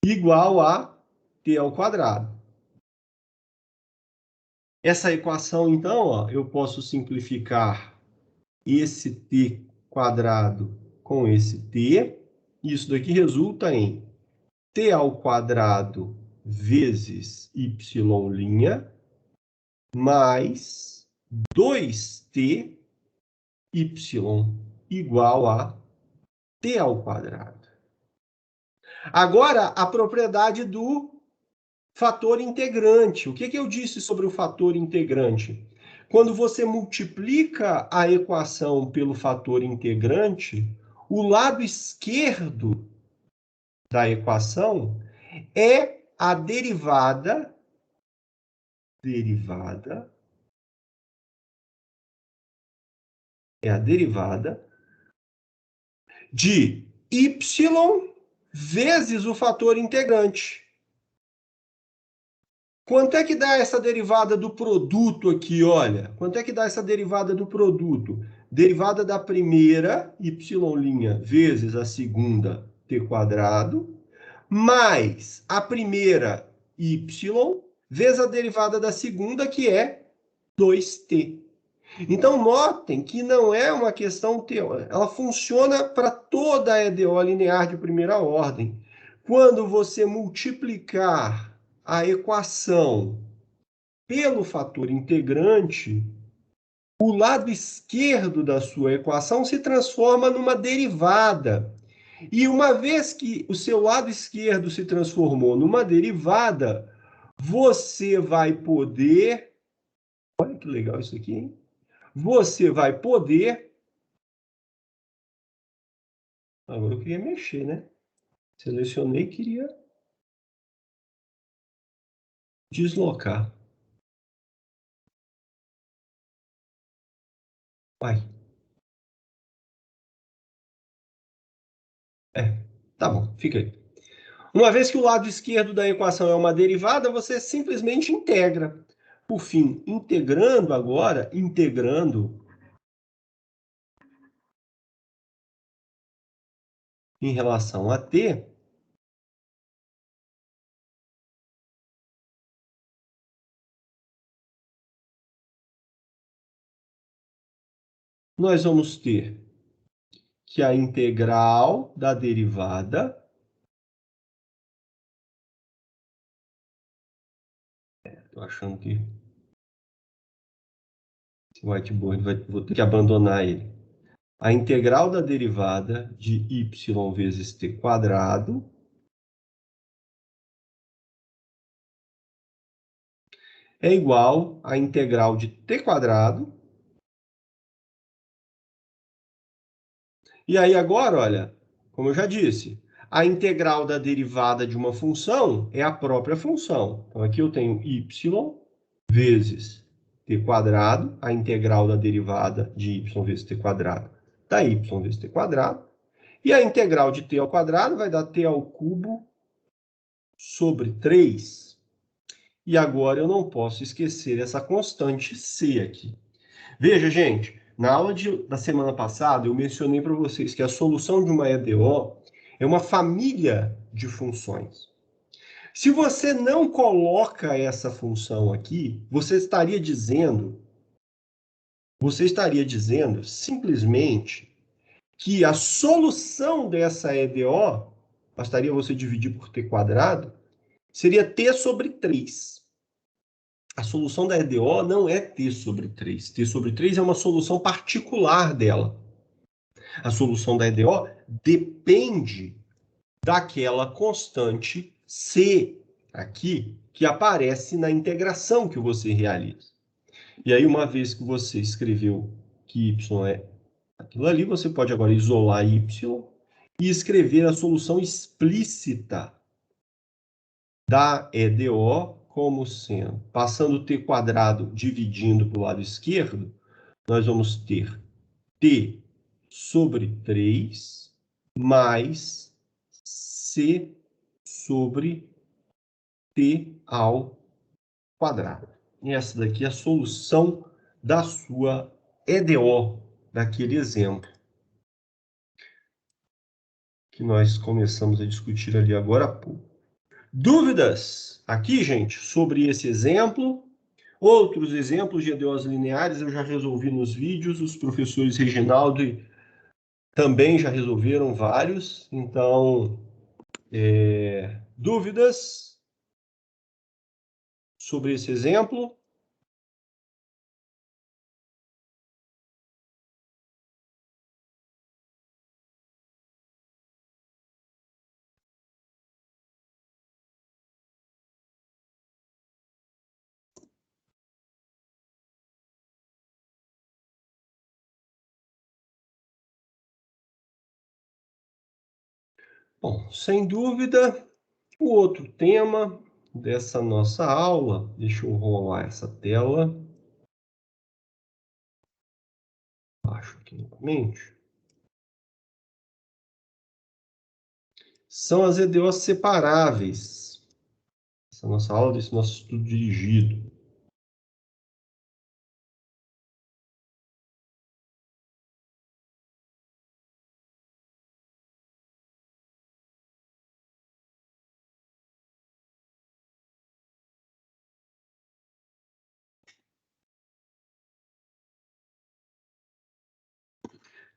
igual a t ao quadrado. Essa equação, então, ó, eu posso simplificar esse t quadrado com esse t. Isso daqui resulta em t ao quadrado vezes y' mais 2t y igual a t ao quadrado. Agora, a propriedade do fator integrante. O que eu disse sobre o fator integrante? Quando você multiplica a equação pelo fator integrante, o lado esquerdo da equação é a derivada de y vezes o fator integrante. Quanto é que dá essa derivada do produto aqui, olha? Quanto é que dá essa derivada do produto? Derivada da primeira, y' vezes a segunda, t quadrado, mais a primeira, y, vezes a derivada da segunda, que é 2t. Então, notem que não é uma questão teórica. Ela funciona para toda a EDO linear de primeira ordem. Quando você multiplicar a equação pelo fator integrante, o lado esquerdo da sua equação se transforma numa derivada. E uma vez que o seu lado esquerdo se transformou numa derivada, você vai poder... Olha que legal isso aqui, hein? Você vai poder... Agora eu queria mexer, né? Selecionei e queria deslocar. Vai. Tá bom, fica aí. Uma vez que o lado esquerdo da equação é uma derivada, você simplesmente integra. Por fim, integrando em relação a t, nós vamos ter que a integral da derivada... Estou achando que esse whiteboard vou ter que abandonar ele. A integral da derivada de y vezes t quadrado é igual à integral de t quadrado. E aí agora, olha, como eu já disse, a integral da derivada de uma função é a própria função. Então aqui eu tenho y vezes t quadrado, a integral da derivada de y vezes t quadrado dá y vezes t quadrado. E a integral de t ao quadrado vai dar t ao cubo sobre 3. E agora eu não posso esquecer essa constante c aqui. Veja, gente, na aula da semana passada eu mencionei para vocês que a solução de uma EDO é uma família de funções. Se você não coloca essa função aqui, você estaria dizendo simplesmente que a solução dessa EDO, bastaria você dividir por t quadrado, seria t sobre 3. A solução da EDO não é t sobre 3. T sobre 3 é uma solução particular dela. A solução da EDO depende daquela constante c aqui, que aparece na integração que você realiza. E aí, uma vez que você escreveu que y é aquilo ali, você pode agora isolar y e escrever a solução explícita da EDO como sendo, passando t quadrado dividindo para o lado esquerdo, nós vamos ter t sobre 3 mais c sobre t ao quadrado. E essa daqui é a solução da sua EDO, daquele exemplo que nós começamos a discutir ali agora há pouco. Dúvidas aqui, gente, sobre esse exemplo? Outros exemplos de EDOs lineares eu já resolvi nos vídeos, os professores Reginaldo também já resolveram vários. Então, dúvidas sobre esse exemplo? Bom, sem dúvida, o outro tema dessa nossa aula, deixa eu rolar essa tela. Baixo aqui novamente. São as EDOs separáveis. Essa nossa aula, desse nosso estudo dirigido.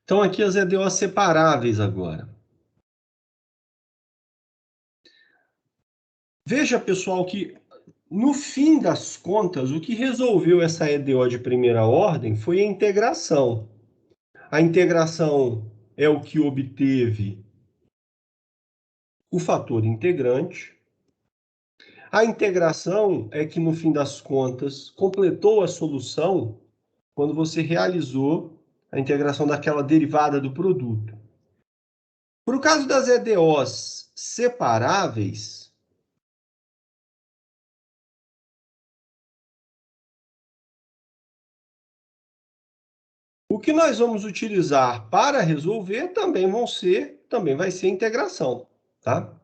Então, aqui as EDOs separáveis agora. Veja, pessoal, que no fim das contas, o que resolveu essa EDO de primeira ordem foi a integração. A integração é o que obteve o fator integrante. A integração é que, no fim das contas, completou a solução quando você realizou a integração daquela derivada do produto. Para o caso das EDOs separáveis, o que nós vamos utilizar para resolver também vai ser a integração, tá?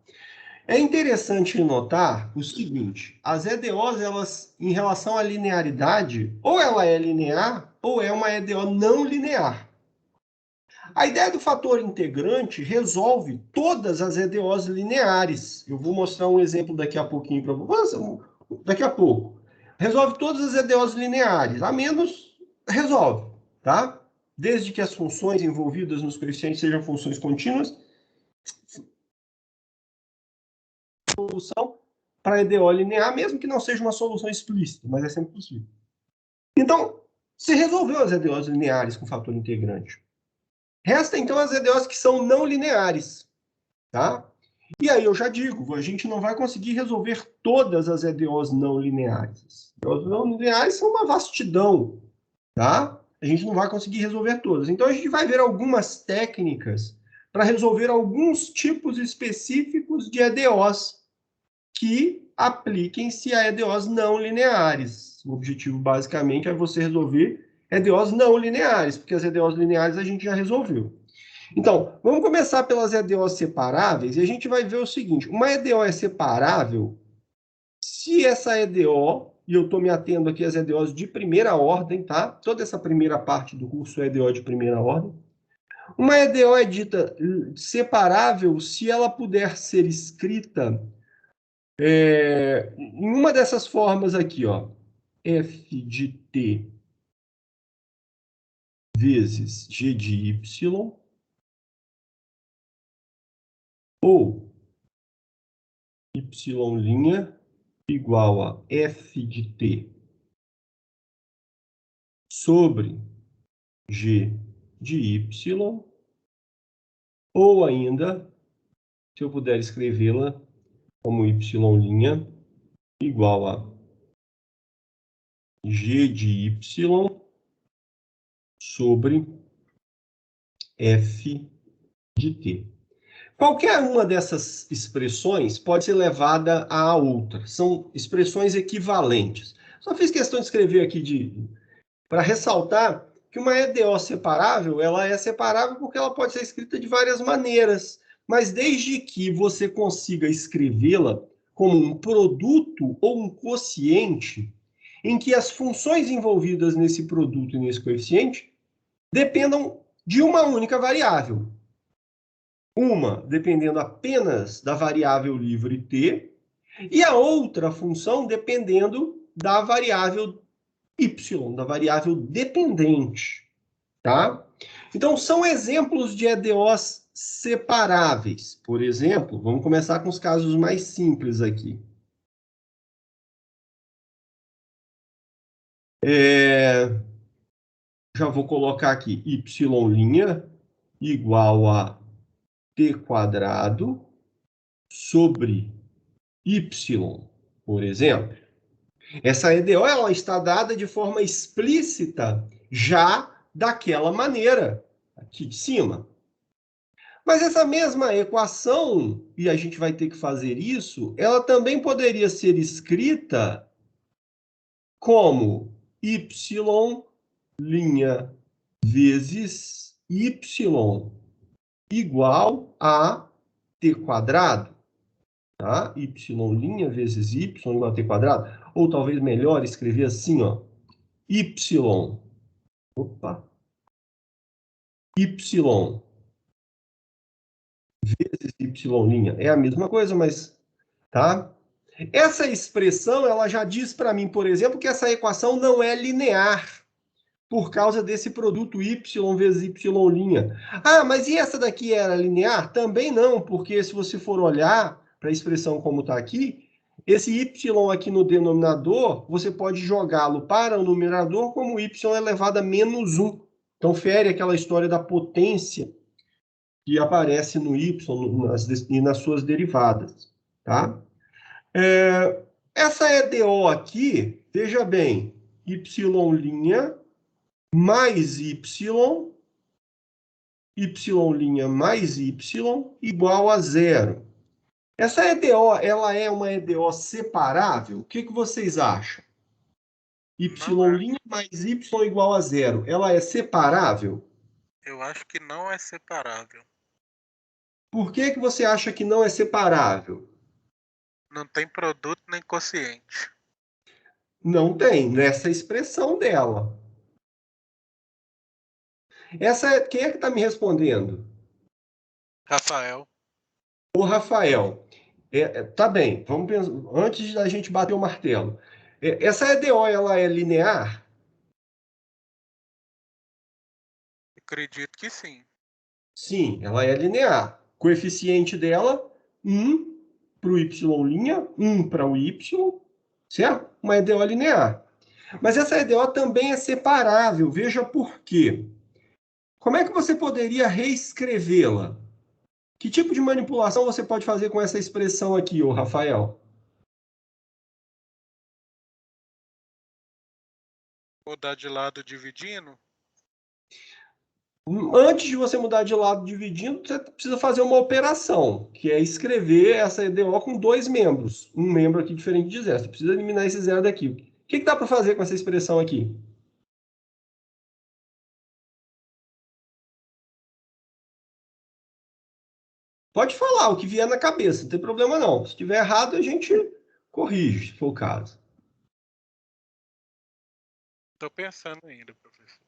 É interessante notar o seguinte, as EDOs, elas, em relação à linearidade, ou ela é linear, ou é uma EDO não linear. A ideia do fator integrante resolve todas as EDOs lineares. Eu vou mostrar um exemplo daqui a pouquinho para vocês, daqui a pouco. Resolve todas as EDOs lineares, a menos resolve, tá? Desde que as funções envolvidas nos coeficientes sejam funções contínuas, solução para EDO linear, mesmo que não seja uma solução explícita, mas é sempre possível. Então, se resolveu as EDOs lineares com fator integrante. Resta, então, as EDOs que são não lineares, tá? E aí eu já digo, a gente não vai conseguir resolver todas as EDOs não lineares. As EDOs não lineares são uma vastidão, tá? A gente não vai conseguir resolver todas. Então, a gente vai ver algumas técnicas para resolver alguns tipos específicos de EDOs que apliquem-se a EDOs não lineares. O objetivo, basicamente, é você resolver EDOs não lineares, porque as EDOs lineares a gente já resolveu. Então, vamos começar pelas EDOs separáveis, e a gente vai ver o seguinte, uma EDO é separável se essa EDO, e eu estou me atendo aqui às EDOs de primeira ordem, tá? Toda essa primeira parte do curso é EDO de primeira ordem. Uma EDO é dita separável se ela puder ser escrita em uma dessas formas aqui, ó, f de t vezes g de y, ou y' igual a f de t sobre g de y, ou ainda, se eu puder escrevê-la como y' igual a g de y sobre f de t. Qualquer uma dessas expressões pode ser levada à outra. São expressões equivalentes. Só fiz questão de escrever aqui para ressaltar que uma EDO separável, ela é separável porque ela pode ser escrita de várias maneiras, mas desde que você consiga escrevê-la como um produto ou um quociente, em que as funções envolvidas nesse produto e nesse coeficiente dependam de uma única variável. Uma dependendo apenas da variável livre t, e a outra função dependendo da variável y, da variável dependente, tá? Então, são exemplos de EDOs separáveis. Por exemplo, vamos começar com os casos mais simples aqui. Já vou colocar aqui y' igual a t² sobre y, por exemplo. Essa EDO ela está dada de forma explícita já daquela maneira, aqui de cima. Mas essa mesma equação, e a gente vai ter que fazer isso, ela também poderia ser escrita como y' vezes y igual a t quadrado. Tá? Y' vezes y igual a t quadrado. Ou talvez melhor escrever assim, ó. Y. Opa. Y vezes y'. É a mesma coisa, mas... Tá? Essa expressão, ela já diz para mim, por exemplo, que essa equação não é linear, por causa desse produto y vezes y'. Ah, mas e essa daqui era linear? Também não, porque se você for olhar para a expressão como está aqui, esse y aqui no denominador, você pode jogá-lo para o numerador como y elevado a menos 1. Então, fere aquela história da potência que aparece no y e nas suas derivadas. Tá? Essa EDO aqui, veja bem, y' mais y mais y igual a 0. Essa EDO, ela é uma EDO separável? O que vocês acham? Y' mais y igual a 0. Ela é separável? Eu acho que não é separável. Por que você acha que não é separável? Não tem produto nem quociente. Não tem, nessa expressão dela. Quem é que está me respondendo? Rafael. O Rafael. Tá bem, vamos pensar, antes da gente bater o martelo. Essa EDO, ela é linear? Acredito que sim. Sim, ela é linear. Coeficiente dela, 1 para o y', 1 para o y, certo? Uma EDO linear. Mas essa EDO também é separável, veja por quê. Como é que você poderia reescrevê-la? Que tipo de manipulação você pode fazer com essa expressão aqui, ô Rafael? Mudar de lado dividindo? Antes de você mudar de lado dividindo, você precisa fazer uma operação, que é escrever essa EDO com 2 membros. Um membro aqui diferente de 0. Você precisa eliminar esse 0 daqui. O que dá para fazer com essa expressão aqui? Pode falar o que vier na cabeça, não tem problema não. Se estiver errado, a gente corrige, se for o caso. Estou pensando ainda, professor.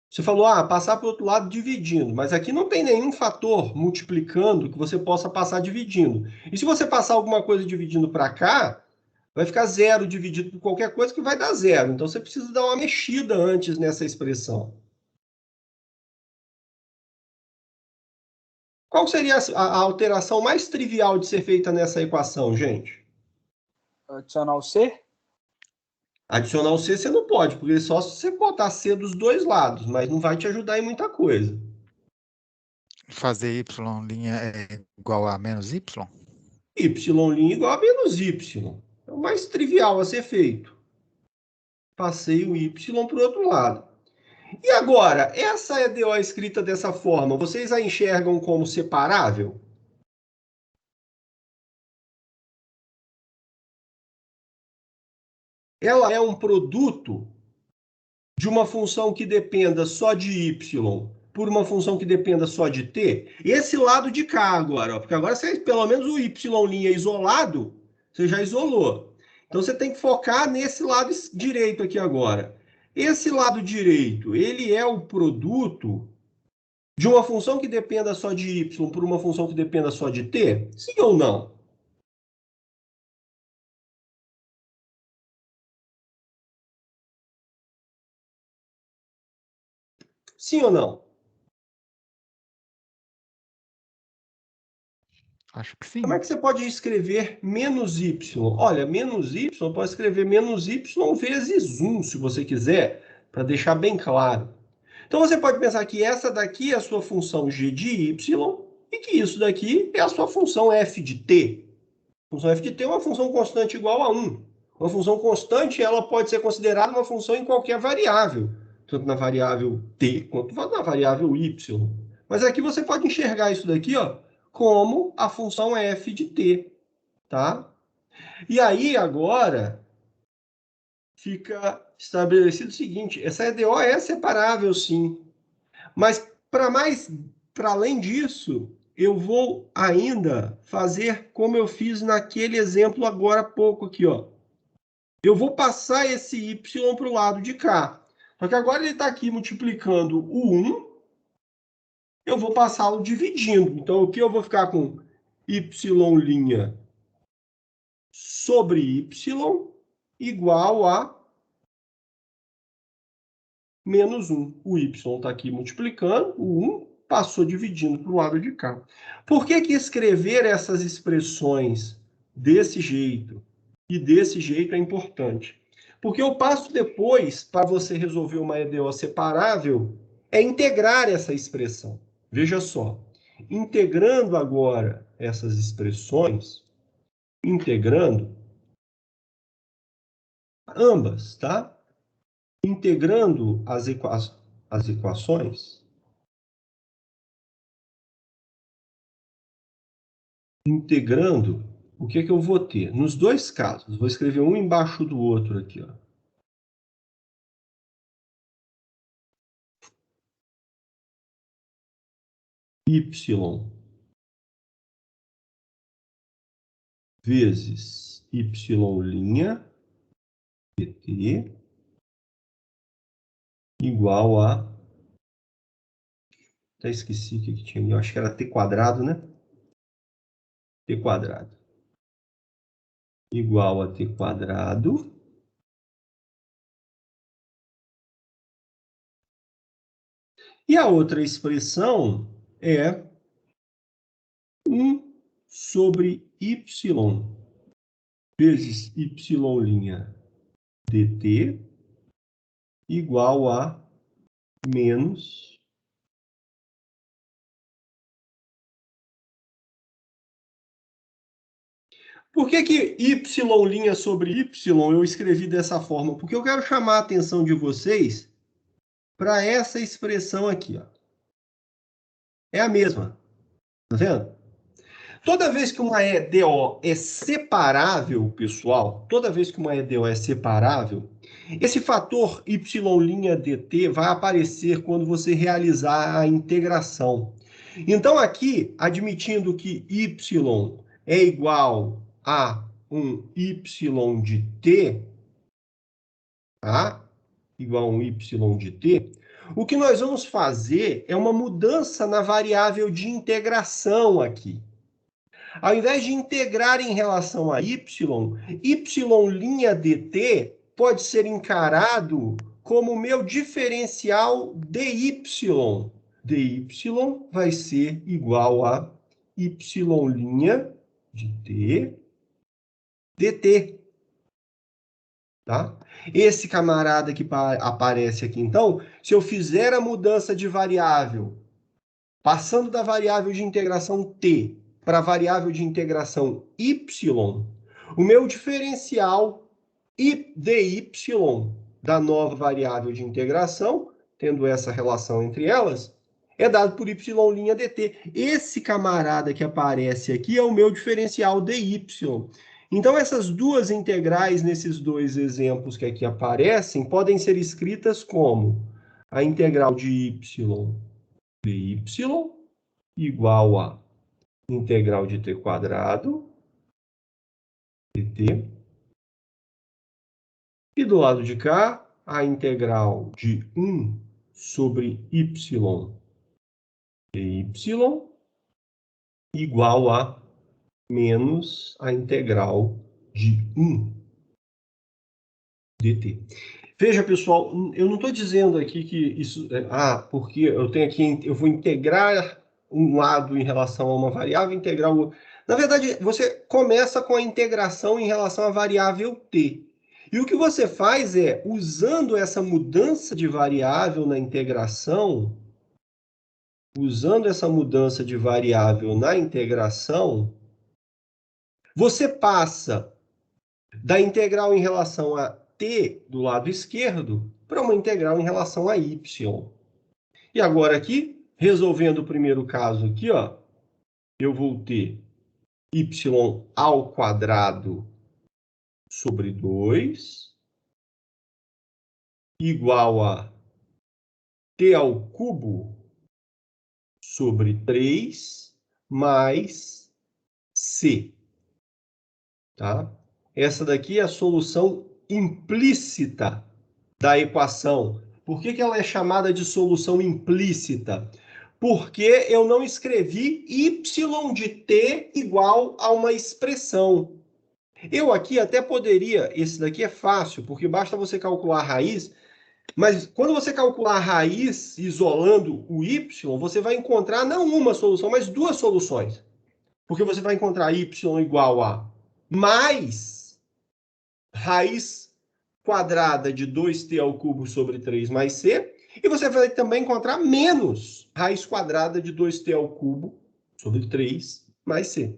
Você falou, passar para o outro lado dividindo, mas aqui não tem nenhum fator multiplicando que você possa passar dividindo. E se você passar alguma coisa dividindo para cá, vai ficar 0 dividido por qualquer coisa que vai dar 0. Então você precisa dar uma mexida antes nessa expressão. Qual seria a alteração mais trivial de ser feita nessa equação, gente? Adicionar o C? Adicionar o C você não pode, porque só se você botar C dos dois lados, mas não vai te ajudar em muita coisa. Fazer y' é igual a menos y? Y' igual a menos y. É o mais trivial a ser feito. Passei o y para o outro lado. E agora, essa EDO escrita dessa forma, vocês a enxergam como separável? Ela é um produto de uma função que dependa só de y por uma função que dependa só de t? Esse lado de cá agora, ó, porque agora você, pelo menos o y' isolado, você já isolou. Então você tem que focar nesse lado direito aqui agora. Esse lado direito, ele é o produto de uma função que dependa só de y por uma função que dependa só de t? Sim ou não? Sim ou não? Acho que sim. Como é que você pode escrever menos y? Olha, menos y, pode escrever menos y vezes 1, se você quiser, para deixar bem claro. Então, você pode pensar que essa daqui é a sua função g de y e que isso daqui é a sua função f de t. A função f de t é uma função constante igual a 1. Uma função constante, ela pode ser considerada uma função em qualquer variável, tanto na variável t quanto na variável y. Mas aqui você pode enxergar isso daqui, ó, como a função f de t, tá? E aí, agora, fica estabelecido o seguinte, essa EDO é separável, sim. Mas, para além disso, eu vou ainda fazer como eu fiz naquele exemplo agora há pouco aqui, ó. Eu vou passar esse y para o lado de cá. Só que agora ele está aqui multiplicando o 1, eu vou passá-lo dividindo. Então, o que eu vou ficar com y' sobre y igual a menos 1. O y está aqui multiplicando, o 1 passou dividindo para o lado de cá. Por que escrever essas expressões desse jeito e desse jeito é importante? Porque o passo depois, para você resolver uma EDO separável, é integrar essa expressão. Veja só, integrando agora essas expressões, integrando ambas, tá? Integrando as equações, integrando, o que eu vou ter? Nos dois casos, vou escrever um embaixo do outro aqui, ó. Y vezes y' dt igual a... Até esqueci o que tinha ali, eu acho que era t quadrado, né? T quadrado. Igual a t quadrado e a outra expressão é 1 sobre y vezes y' dt igual a menos Por que y' sobre y eu escrevi dessa forma? Porque eu quero chamar a atenção de vocês para essa expressão aqui, ó. É a mesma, tá vendo? Toda vez que uma EDO é separável, pessoal, toda vez que uma EDO é separável, esse fator y' dt vai aparecer quando você realizar a integração. Então, aqui, admitindo que y é igual a um y de t, tá? Igual a um y de t, o que nós vamos fazer é uma mudança na variável de integração aqui. Ao invés de integrar em relação a y' dt pode ser encarado como meu diferencial dy. dy vai ser igual a y' de t dt. Tá? Esse camarada que aparece aqui, então, se eu fizer a mudança de variável, passando da variável de integração t para a variável de integração y, o meu diferencial dy da nova variável de integração, tendo essa relação entre elas, é dado por y' dt. Esse camarada que aparece aqui é o meu diferencial dy. Então, essas duas integrais nesses dois exemplos que aqui aparecem podem ser escritas como a integral de y dy igual a integral de t quadrado dt. E do lado de cá, a integral de 1 sobre y dy igual a menos a integral de 1 dt. Veja, pessoal, eu não estou dizendo aqui que isso... porque eu tenho aqui, eu vou integrar um lado em relação a uma variável, integrar o... Na verdade, você começa com a integração em relação à variável t. E o que você faz é, usando essa mudança de variável na integração, você passa da integral em relação a t do lado esquerdo para uma integral em relação a y. E agora aqui, Resolvendo o primeiro caso aqui, ó, eu vou ter y ao quadrado sobre 2 igual a t ao cubo sobre 3 mais c. Tá? Essa daqui é a solução implícita da equação. Por que ela é chamada de solução implícita? Porque eu não escrevi y de t igual a uma expressão. Eu aqui até poderia, esse daqui é fácil, porque basta você calcular a raiz, mas quando você calcular a raiz isolando o y, você vai encontrar não uma solução, mas duas soluções. Porque você vai encontrar y igual a mais raiz quadrada de 2t ao cubo sobre 3 mais c, e você vai também encontrar menos raiz quadrada de 2t ao cubo sobre 3 mais c.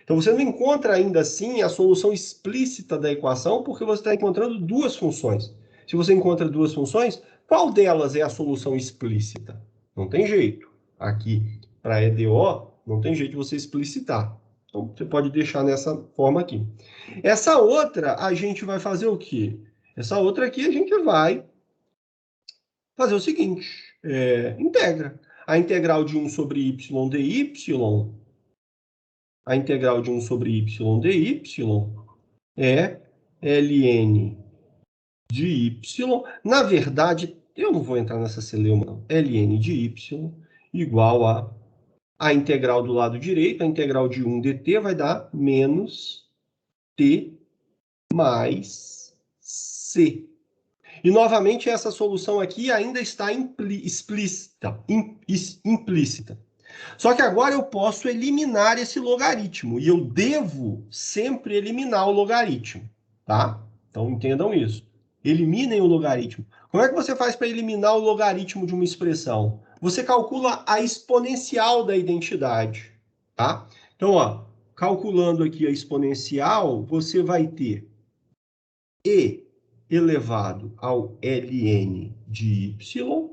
Então, você não encontra ainda assim a solução explícita da equação, porque você está encontrando duas funções. Se você encontra duas funções, qual delas é a solução explícita? Não tem jeito. Aqui, para EDO, não tem jeito de você explicitar. Então, você pode deixar nessa forma aqui. Essa outra, a gente vai fazer o quê? Essa outra aqui, a gente vai fazer o seguinte. Integra. A integral de 1 sobre y dy, a integral de 1 sobre y dy é ln de y. Na verdade, eu não vou entrar nessa celeuma, não. ln de y igual a integral do lado direito, a integral de 1 dt vai dar menos t mais c. E, novamente, essa solução aqui ainda está implícita. Só que agora eu posso eliminar esse logaritmo. E eu devo sempre eliminar o logaritmo. Tá? Então, entendam isso. Eliminem o logaritmo. Como é que você faz para eliminar o logaritmo de uma expressão? Você calcula a exponencial da identidade. Tá? Então, ó, calculando aqui a exponencial, você vai ter e elevado ao ln de y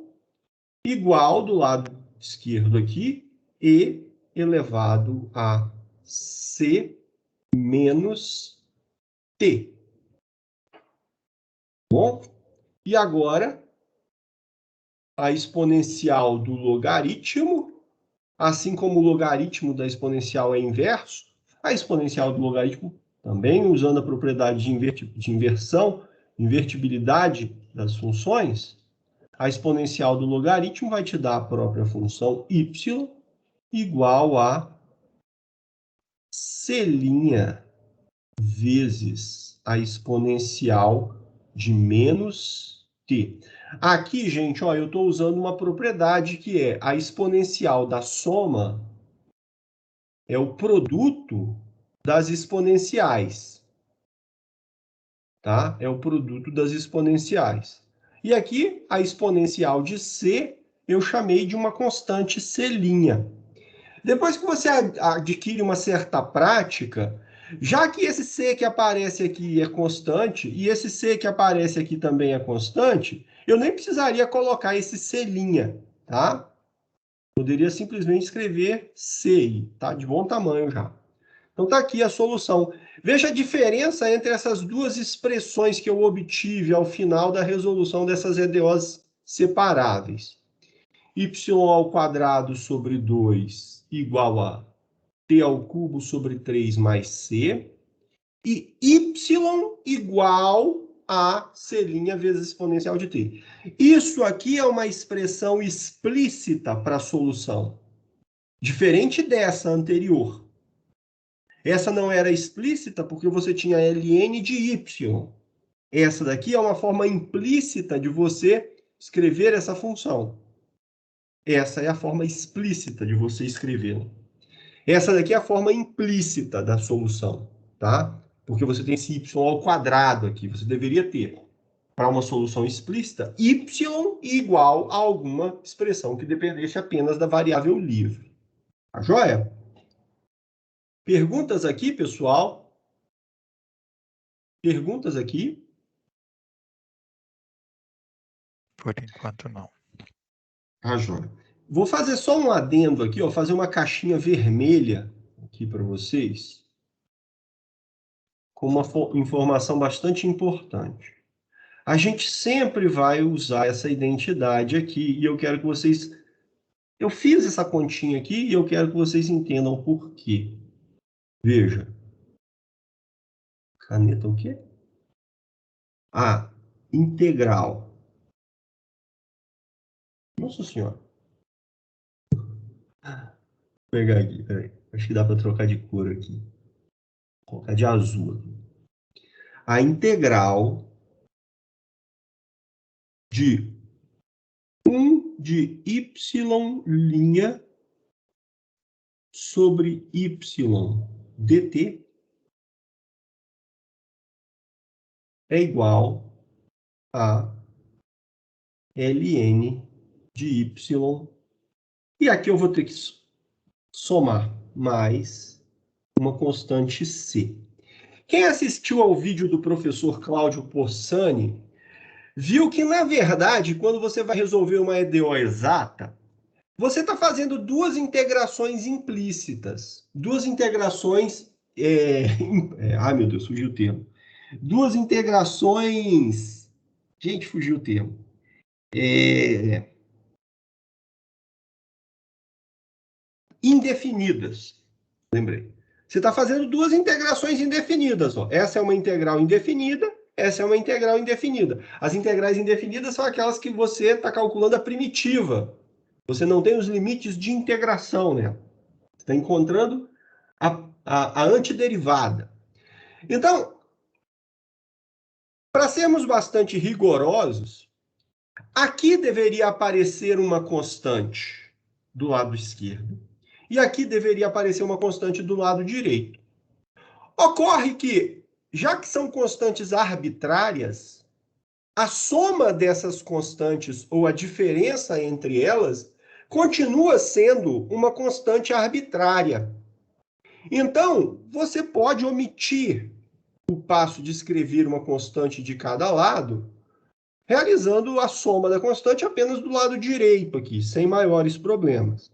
igual do lado esquerdo aqui, e elevado a c menos t. Bom, e agora a exponencial do logaritmo, assim como o logaritmo da exponencial é inverso, a exponencial do logaritmo também usando a propriedade de inversão, invertibilidade das funções, a exponencial do logaritmo vai te dar a própria função y igual a c' vezes a exponencial de menos t. Aqui, gente, ó, eu estou usando uma propriedade que é a exponencial da soma é o produto das exponenciais. Tá? É o produto das exponenciais. E aqui, a exponencial de c, eu chamei de uma constante c'. Depois que você adquire uma certa prática, já que esse c que aparece aqui é constante, e esse c que aparece aqui também é constante, eu nem precisaria colocar esse c', tá? Poderia simplesmente escrever c, tá? De bom tamanho já. Então, está aqui a solução. Veja a diferença entre essas duas expressões que eu obtive ao final da resolução dessas EDOs separáveis. Y ao quadrado sobre 2 igual a t ao cubo sobre 3 mais c. E y igual a c' vezes exponencial de t. Isso aqui é uma expressão explícita para a solução. Diferente dessa anterior. Essa não era explícita porque você tinha ln de y. Essa daqui é uma forma implícita de você escrever essa função. Essa é a forma explícita de você escrever. Essa daqui é a forma implícita da solução, tá? Porque você tem esse y ao quadrado aqui. Você deveria ter, para uma solução explícita, y igual a alguma expressão que dependesse apenas da variável livre. Tá joia? Perguntas aqui, pessoal? Perguntas aqui? Por enquanto, não. Ah, joia. vou fazer só um adendo aqui, ó, fazer uma caixinha vermelha aqui para vocês, com uma informação bastante importante. A gente sempre vai usar essa identidade aqui, e eu quero que vocês... Eu fiz essa continha aqui e eu quero que vocês entendam por quê. Veja. Caneta o quê? A integral. Nossa Senhora. Vou pegar aqui, peraí. Acho que dá para trocar de cor aqui. Vou colocar de azul aqui. A integral de 1 de y' sobre y dt é igual a ln de y. E aqui eu vou ter que somar mais uma constante c. Quem assistiu ao vídeo do professor Cláudio Possani viu que, na verdade, quando você vai resolver uma EDO exata, você está fazendo duas integrações implícitas. Duas integrações... ai, meu Deus, fugiu o termo. Duas integrações... Gente, fugiu o termo. Indefinidas. Lembrei. Você está fazendo duas integrações indefinidas. Ó. Essa é uma integral indefinida, essa é uma integral indefinida. As integrais indefinidas são aquelas que você está calculando a primitiva. Você não tem os limites de integração, né? Você está encontrando a antiderivada. Então, para sermos bastante rigorosos, aqui deveria aparecer uma constante do lado esquerdo. E aqui deveria aparecer uma constante do lado direito. Ocorre que, já que são constantes arbitrárias, a soma dessas constantes, ou a diferença entre elas, continua sendo uma constante arbitrária. Então, você pode omitir o passo de escrever uma constante de cada lado, realizando a soma da constante apenas do lado direito aqui, sem maiores problemas.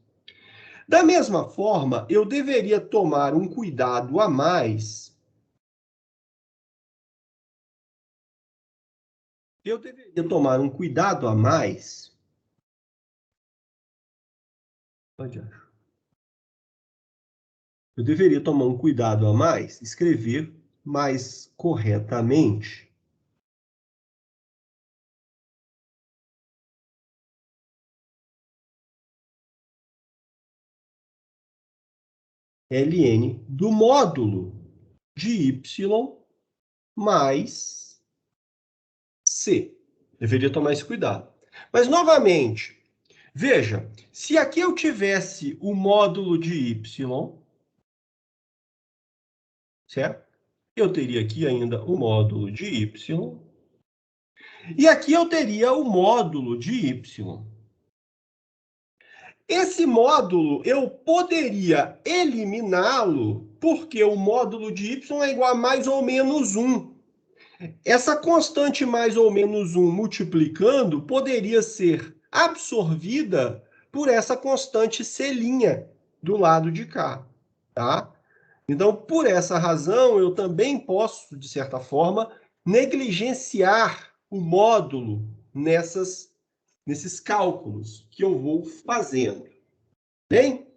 Da mesma forma, eu deveria tomar um cuidado a mais. Eu deveria tomar um cuidado a mais. Eu deveria tomar um cuidado a mais, escrever mais corretamente. ln do módulo de y mais c. Deveria tomar esse cuidado. Mas, novamente, veja, se aqui eu tivesse o módulo de y, certo? Eu teria aqui ainda o módulo de y. E aqui eu teria o módulo de y. Esse módulo eu poderia eliminá-lo, porque o módulo de y é igual a mais ou menos 1. Essa constante mais ou menos 1 multiplicando poderia ser absorvida por essa constante c' do lado de cá, tá? Então, por essa razão, eu também posso, de certa forma, negligenciar o módulo nesses cálculos que eu vou fazendo. Bem?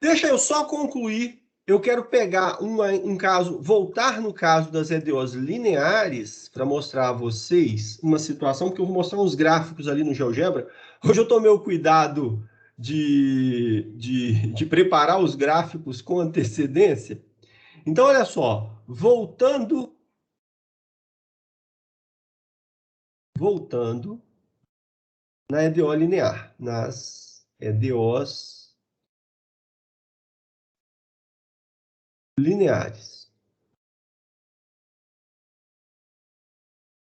Deixa eu só concluir. Eu quero pegar um caso, voltar no caso das EDOs lineares, para mostrar a vocês uma situação, porque eu vou mostrar uns gráficos ali no GeoGebra. Hoje eu tomei o cuidado de preparar os gráficos com antecedência. Então, olha só, voltando na EDO linear, nas EDOs lineares.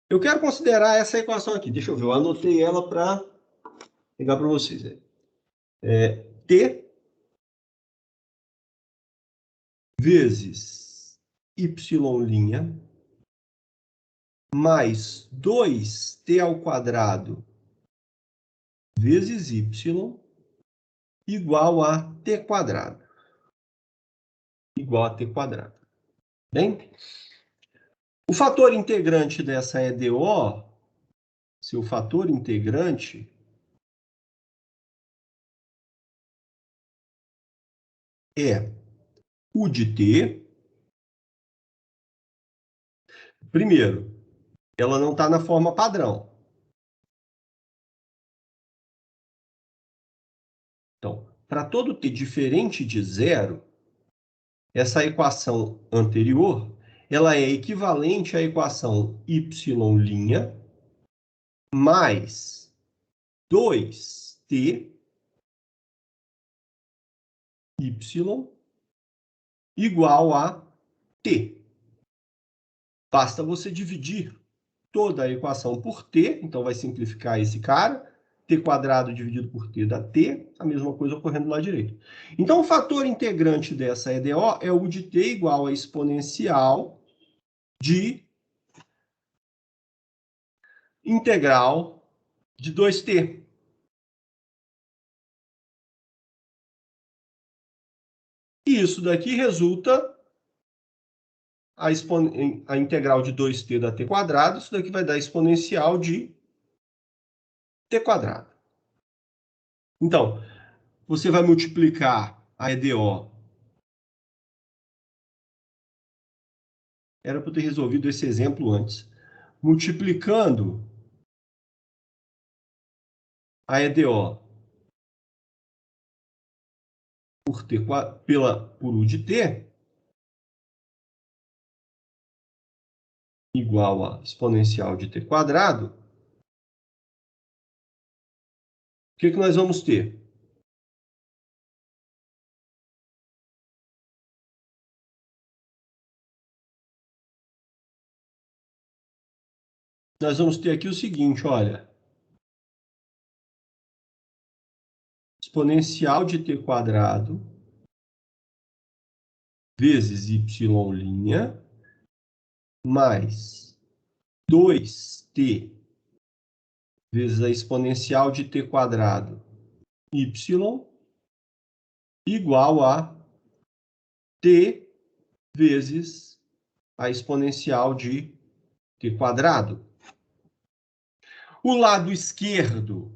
Eu quero considerar essa equação aqui. Deixa eu ver, eu anotei ela para pegar para vocês. T vezes y' mais 2t ao quadrado vezes y igual a t quadrado. Igual a t quadrado. Bem? O fator integrante dessa EDO, seu fator integrante, é o de t. Primeiro, ela não está na forma padrão. Então, para todo t diferente de zero, essa equação anterior, ela é equivalente à equação y' mais 2t y igual a t. Basta você dividir toda a equação por t, então vai simplificar esse cara, t quadrado dividido por t dá t, a mesma coisa ocorrendo lá direito. Então, o fator integrante dessa EDO é o de t igual a exponencial de integral de 2t. E isso daqui resulta a integral de 2t da t quadrado, isso daqui vai dar exponencial de t quadrado. Então, você vai multiplicar a EDO. Era para eu ter resolvido esse exemplo antes. Multiplicando a EDO por U de t, igual a exponencial de t quadrado, o que nós vamos ter? Nós vamos ter aqui o seguinte, olha. Exponencial de t quadrado vezes y' mais 2t vezes a exponencial de t quadrado y igual a t vezes a exponencial de t quadrado. O lado esquerdo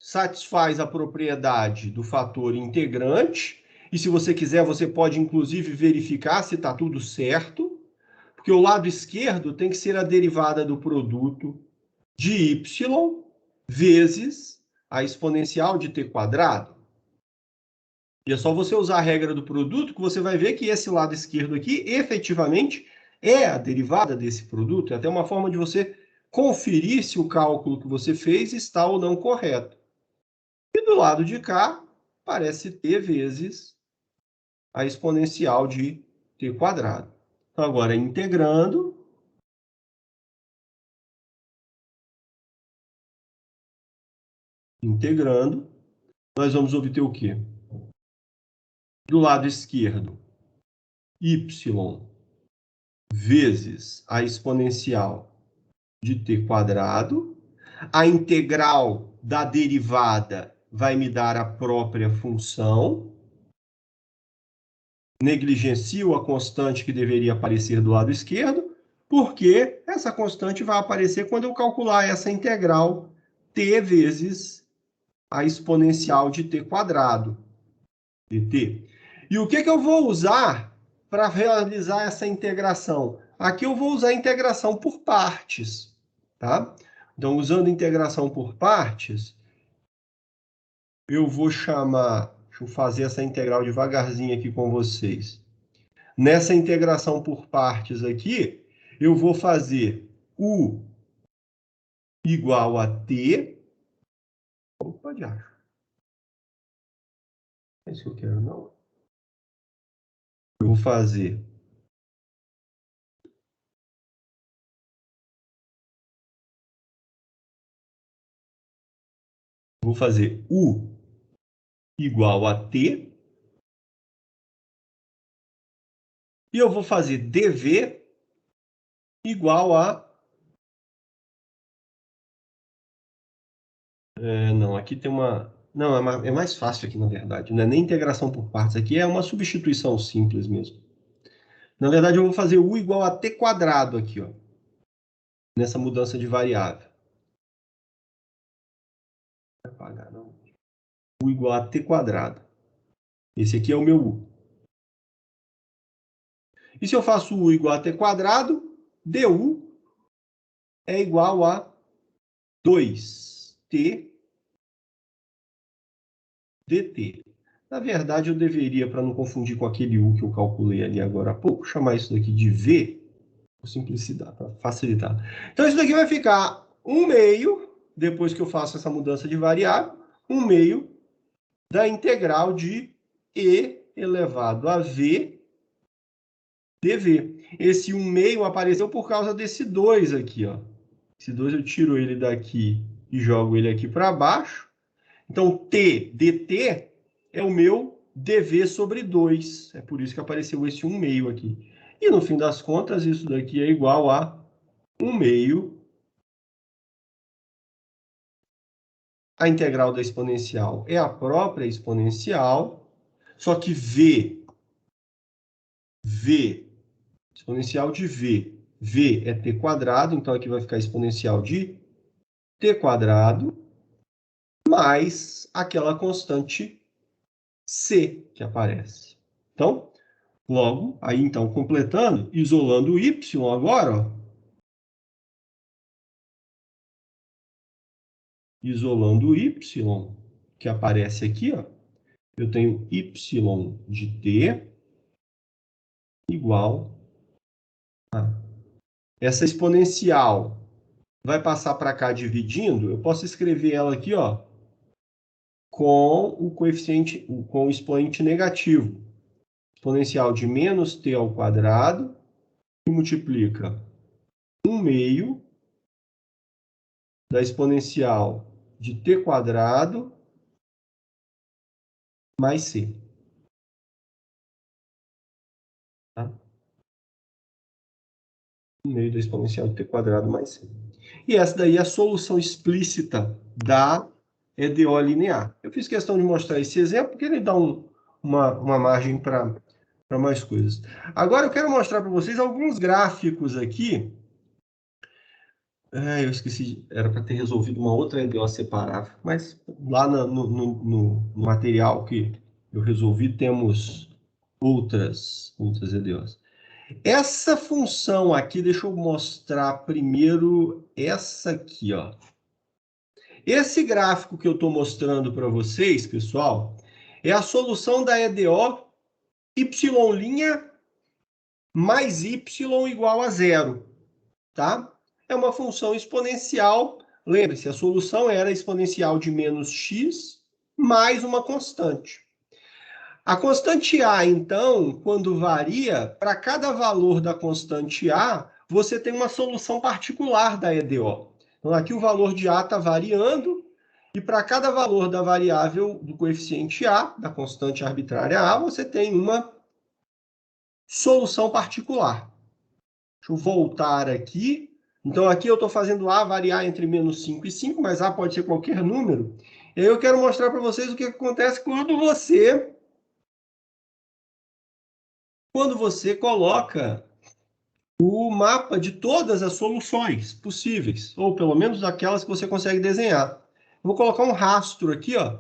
satisfaz a propriedade do fator integrante, e se você quiser, você pode inclusive verificar se está tudo certo, porque o lado esquerdo tem que ser a derivada do produto de y vezes a exponencial de t quadrado. E é só você usar a regra do produto que você vai ver que esse lado esquerdo aqui, efetivamente, é a derivada desse produto. É até uma forma de você conferir se o cálculo que você fez está ou não correto. E do lado de cá, parece t vezes a exponencial de t quadrado. Então, agora, integrando, nós vamos obter o quê? Do lado esquerdo, y vezes a exponencial de t quadrado. A integral da derivada vai me dar a própria função. Negligencio a constante que deveria aparecer do lado esquerdo, porque essa constante vai aparecer quando eu calcular essa integral t vezes a exponencial de t quadrado, dt. E o que eu vou usar para realizar essa integração? Aqui eu vou usar a integração por partes, tá? Então, usando integração por partes, eu vou chamar... Deixa eu fazer essa integral devagarzinho aqui com vocês. Nessa integração por partes aqui, eu vou fazer U igual a T. Opa, de acho. É isso que eu quero, não. Eu vou fazer U igual a T. E eu vou fazer dV igual a Não, aqui tem uma... Não, é mais fácil aqui, na verdade. Não é nem integração por partes aqui, é uma substituição simples mesmo. Na verdade, eu vou fazer u igual a t quadrado aqui, ó. Nessa mudança de variável. Não vai pagar, não. U igual a t quadrado. Esse aqui é o meu u. E se eu faço u igual a t quadrado, du é igual a 2t dt. Na verdade, eu deveria, para não confundir com aquele u que eu calculei ali agora há pouco, chamar isso daqui de v, por simplicidade, para facilitar. Então, isso daqui vai ficar 1/2, depois que eu faço essa mudança de variável, 1/2 da integral de e elevado a v dv. Esse 1/2 apareceu por causa desse 2 aqui, ó. Esse 2 eu tiro ele daqui e jogo ele aqui para baixo. Então, t dt é o meu dv sobre 2. É por isso que apareceu esse 1/2 aqui. E, no fim das contas, isso daqui é igual a 1/2. A integral da exponencial é a própria exponencial, só que v, exponencial de v é t quadrado, então aqui vai ficar exponencial de t quadrado, mais aquela constante c que aparece. Então, logo, aí então, completando, isolando o y agora, ó. Isolando o y, que aparece aqui, ó, eu tenho y de t igual a... Essa exponencial vai passar para cá dividindo, eu posso escrever ela aqui, ó, com o coeficiente, com o expoente negativo. Exponencial de menos t ao quadrado, que multiplica 1/2 da exponencial de t quadrado mais c. Tá? 1/2 da exponencial de t quadrado mais c. E essa daí é a solução explícita da EDO linear. Eu fiz questão de mostrar esse exemplo, porque ele dá uma margem para mais coisas. Agora eu quero mostrar para vocês alguns gráficos aqui. Eu esqueci, era para ter resolvido uma outra EDO separável, mas lá no material que eu resolvi temos outras EDOs. Essa função aqui, deixa eu mostrar primeiro essa aqui, ó. Esse gráfico que eu estou mostrando para vocês, pessoal, é a solução da EDO y' mais y igual a 0, tá? É uma função exponencial. Lembre-se, a solução era a exponencial de menos x mais uma constante. A constante a, então, quando varia, para cada valor da constante a, você tem uma solução particular da EDO. Então, aqui o valor de a está variando, e para cada valor da variável do coeficiente a, da constante arbitrária a, você tem uma solução particular. Deixa eu voltar aqui. Então, aqui eu estou fazendo a variar entre menos 5 e 5, mas a pode ser qualquer número. E aí eu quero mostrar para vocês o que acontece quando você coloca o mapa de todas as soluções possíveis, ou pelo menos aquelas que você consegue desenhar. Eu vou colocar um rastro aqui, ó.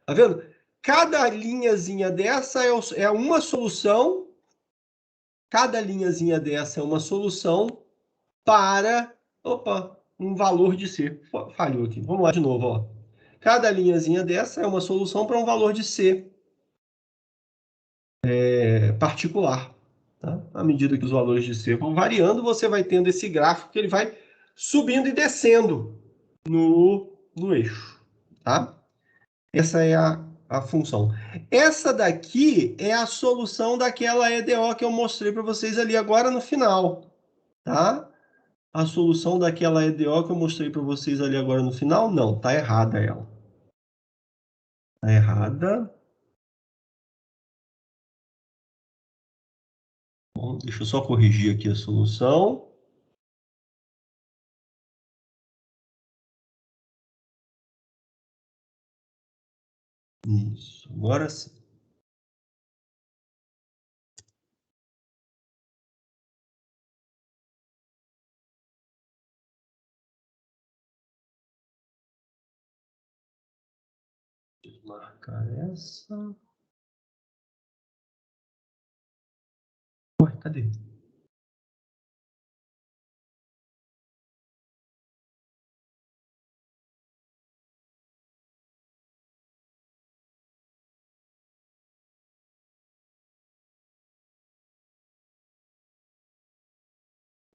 Tá vendo? Cada linhazinha dessa é uma solução. Cada linhazinha dessa é uma solução para, um valor de C. Falhou aqui. Vamos lá de novo, ó. Cada linhazinha dessa é uma solução para um valor de C particular. Tá? À medida que os valores de C vão variando, você vai tendo esse gráfico que ele vai subindo e descendo no eixo. Tá? Essa é a função. Essa daqui é a solução daquela EDO que eu mostrei para vocês ali agora no final. Tá? A solução daquela EDO que eu mostrei para vocês ali agora no final, não, tá errada ela. Tá errada. Bom, deixa eu só corrigir aqui a solução. Isso, agora sim. Marcar essa. Ué, cadê?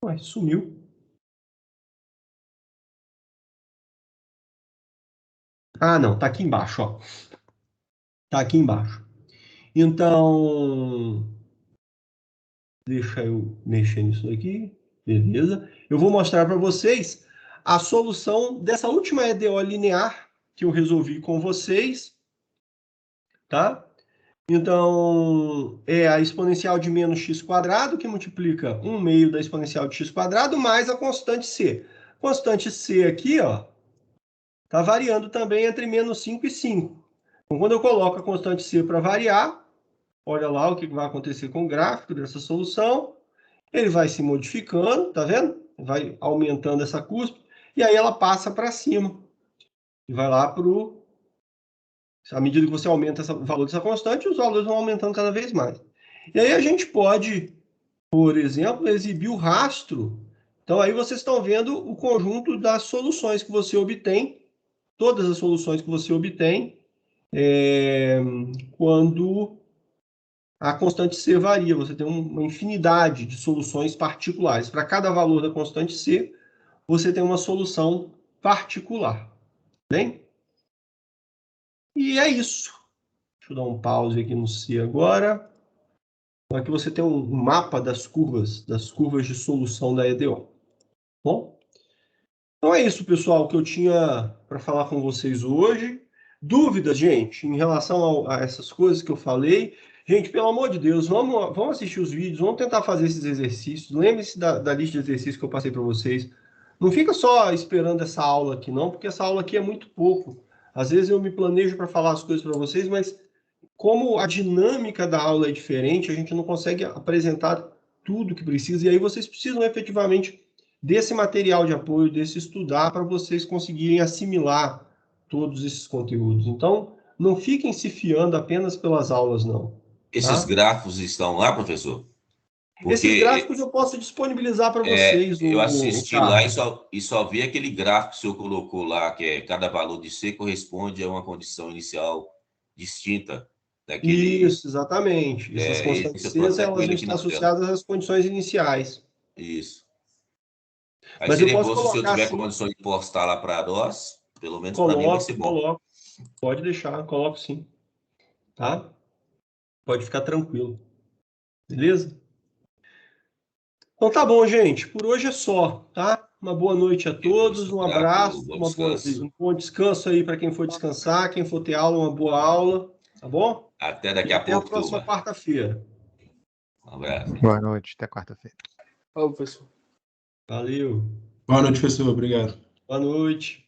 Ué, sumiu. Ah, não, tá aqui embaixo, ó. Tá aqui embaixo. Então, deixa eu mexer nisso aqui. Beleza. Eu vou mostrar para vocês a solução dessa última EDO linear que eu resolvi com vocês, tá? Então, é a exponencial de menos x quadrado, que multiplica 1/2 da exponencial de x quadrado, mais a constante c. Constante c aqui, ó, tá variando também entre menos 5 e 5. Então, quando eu coloco a constante c para variar, olha lá o que vai acontecer com o gráfico dessa solução. Ele vai se modificando, tá vendo? Vai aumentando essa cúspide, e aí ela passa para cima. E vai lá para o... À medida que você aumenta o valor dessa constante, os valores vão aumentando cada vez mais. E aí a gente pode, por exemplo, exibir o rastro. Então aí vocês estão vendo o conjunto das soluções que você obtém, todas as soluções que você obtém, quando a constante C varia. Você tem uma infinidade de soluções particulares. Para cada valor da constante C, você tem uma solução particular. Bem? E é isso. Deixa eu dar um pause aqui no C agora. Então, aqui você tem um mapa das curvas de solução da EDO. Bom? Então é isso, pessoal, que eu tinha para falar com vocês hoje. Dúvidas, gente, em relação a essas coisas que eu falei? Gente, pelo amor de Deus, vamos assistir os vídeos, vamos tentar fazer esses exercícios. Lembre-se da lista de exercícios que eu passei para vocês. Não fica só esperando essa aula aqui, não, porque essa aula aqui é muito pouco. Às vezes eu me planejo para falar as coisas para vocês, mas como a dinâmica da aula é diferente, a gente não consegue apresentar tudo que precisa, e aí vocês precisam efetivamente desse material de apoio, desse estudar, para vocês conseguirem assimilar todos esses conteúdos. Então, não fiquem se fiando apenas pelas aulas, não. Esses Tá? gráficos estão lá, professor? Esses Porque gráficos eu posso disponibilizar para vocês. eu assisti lá Carlos. e só vi aquele gráfico que o senhor colocou lá, que é cada valor de C corresponde a uma condição inicial distinta daquele. Isso, exatamente. Essas constantes Esse eu C, estou até com elas ele vão aqui estar na tela. associadas às condições iniciais. Isso. Aí Mas eu seria posso bom se o senhor colocar tiver assim, condições de postar lá para nós, pelo menos para mim vai ser bom. coloco. Pode deixar, coloco sim. Tá? Pode ficar tranquilo. Beleza? Então tá bom, gente. Por hoje é só, tá? Uma boa noite a todos, um abraço, Bom descanso. um bom descanso aí para quem for descansar, quem for ter aula, uma boa aula, tá bom? Até daqui E a até pouco, a próxima turma. quarta-feira. Um abraço. Boa noite, até quarta-feira. Ô, professor. Valeu. Boa noite, professor. Obrigado. Boa noite.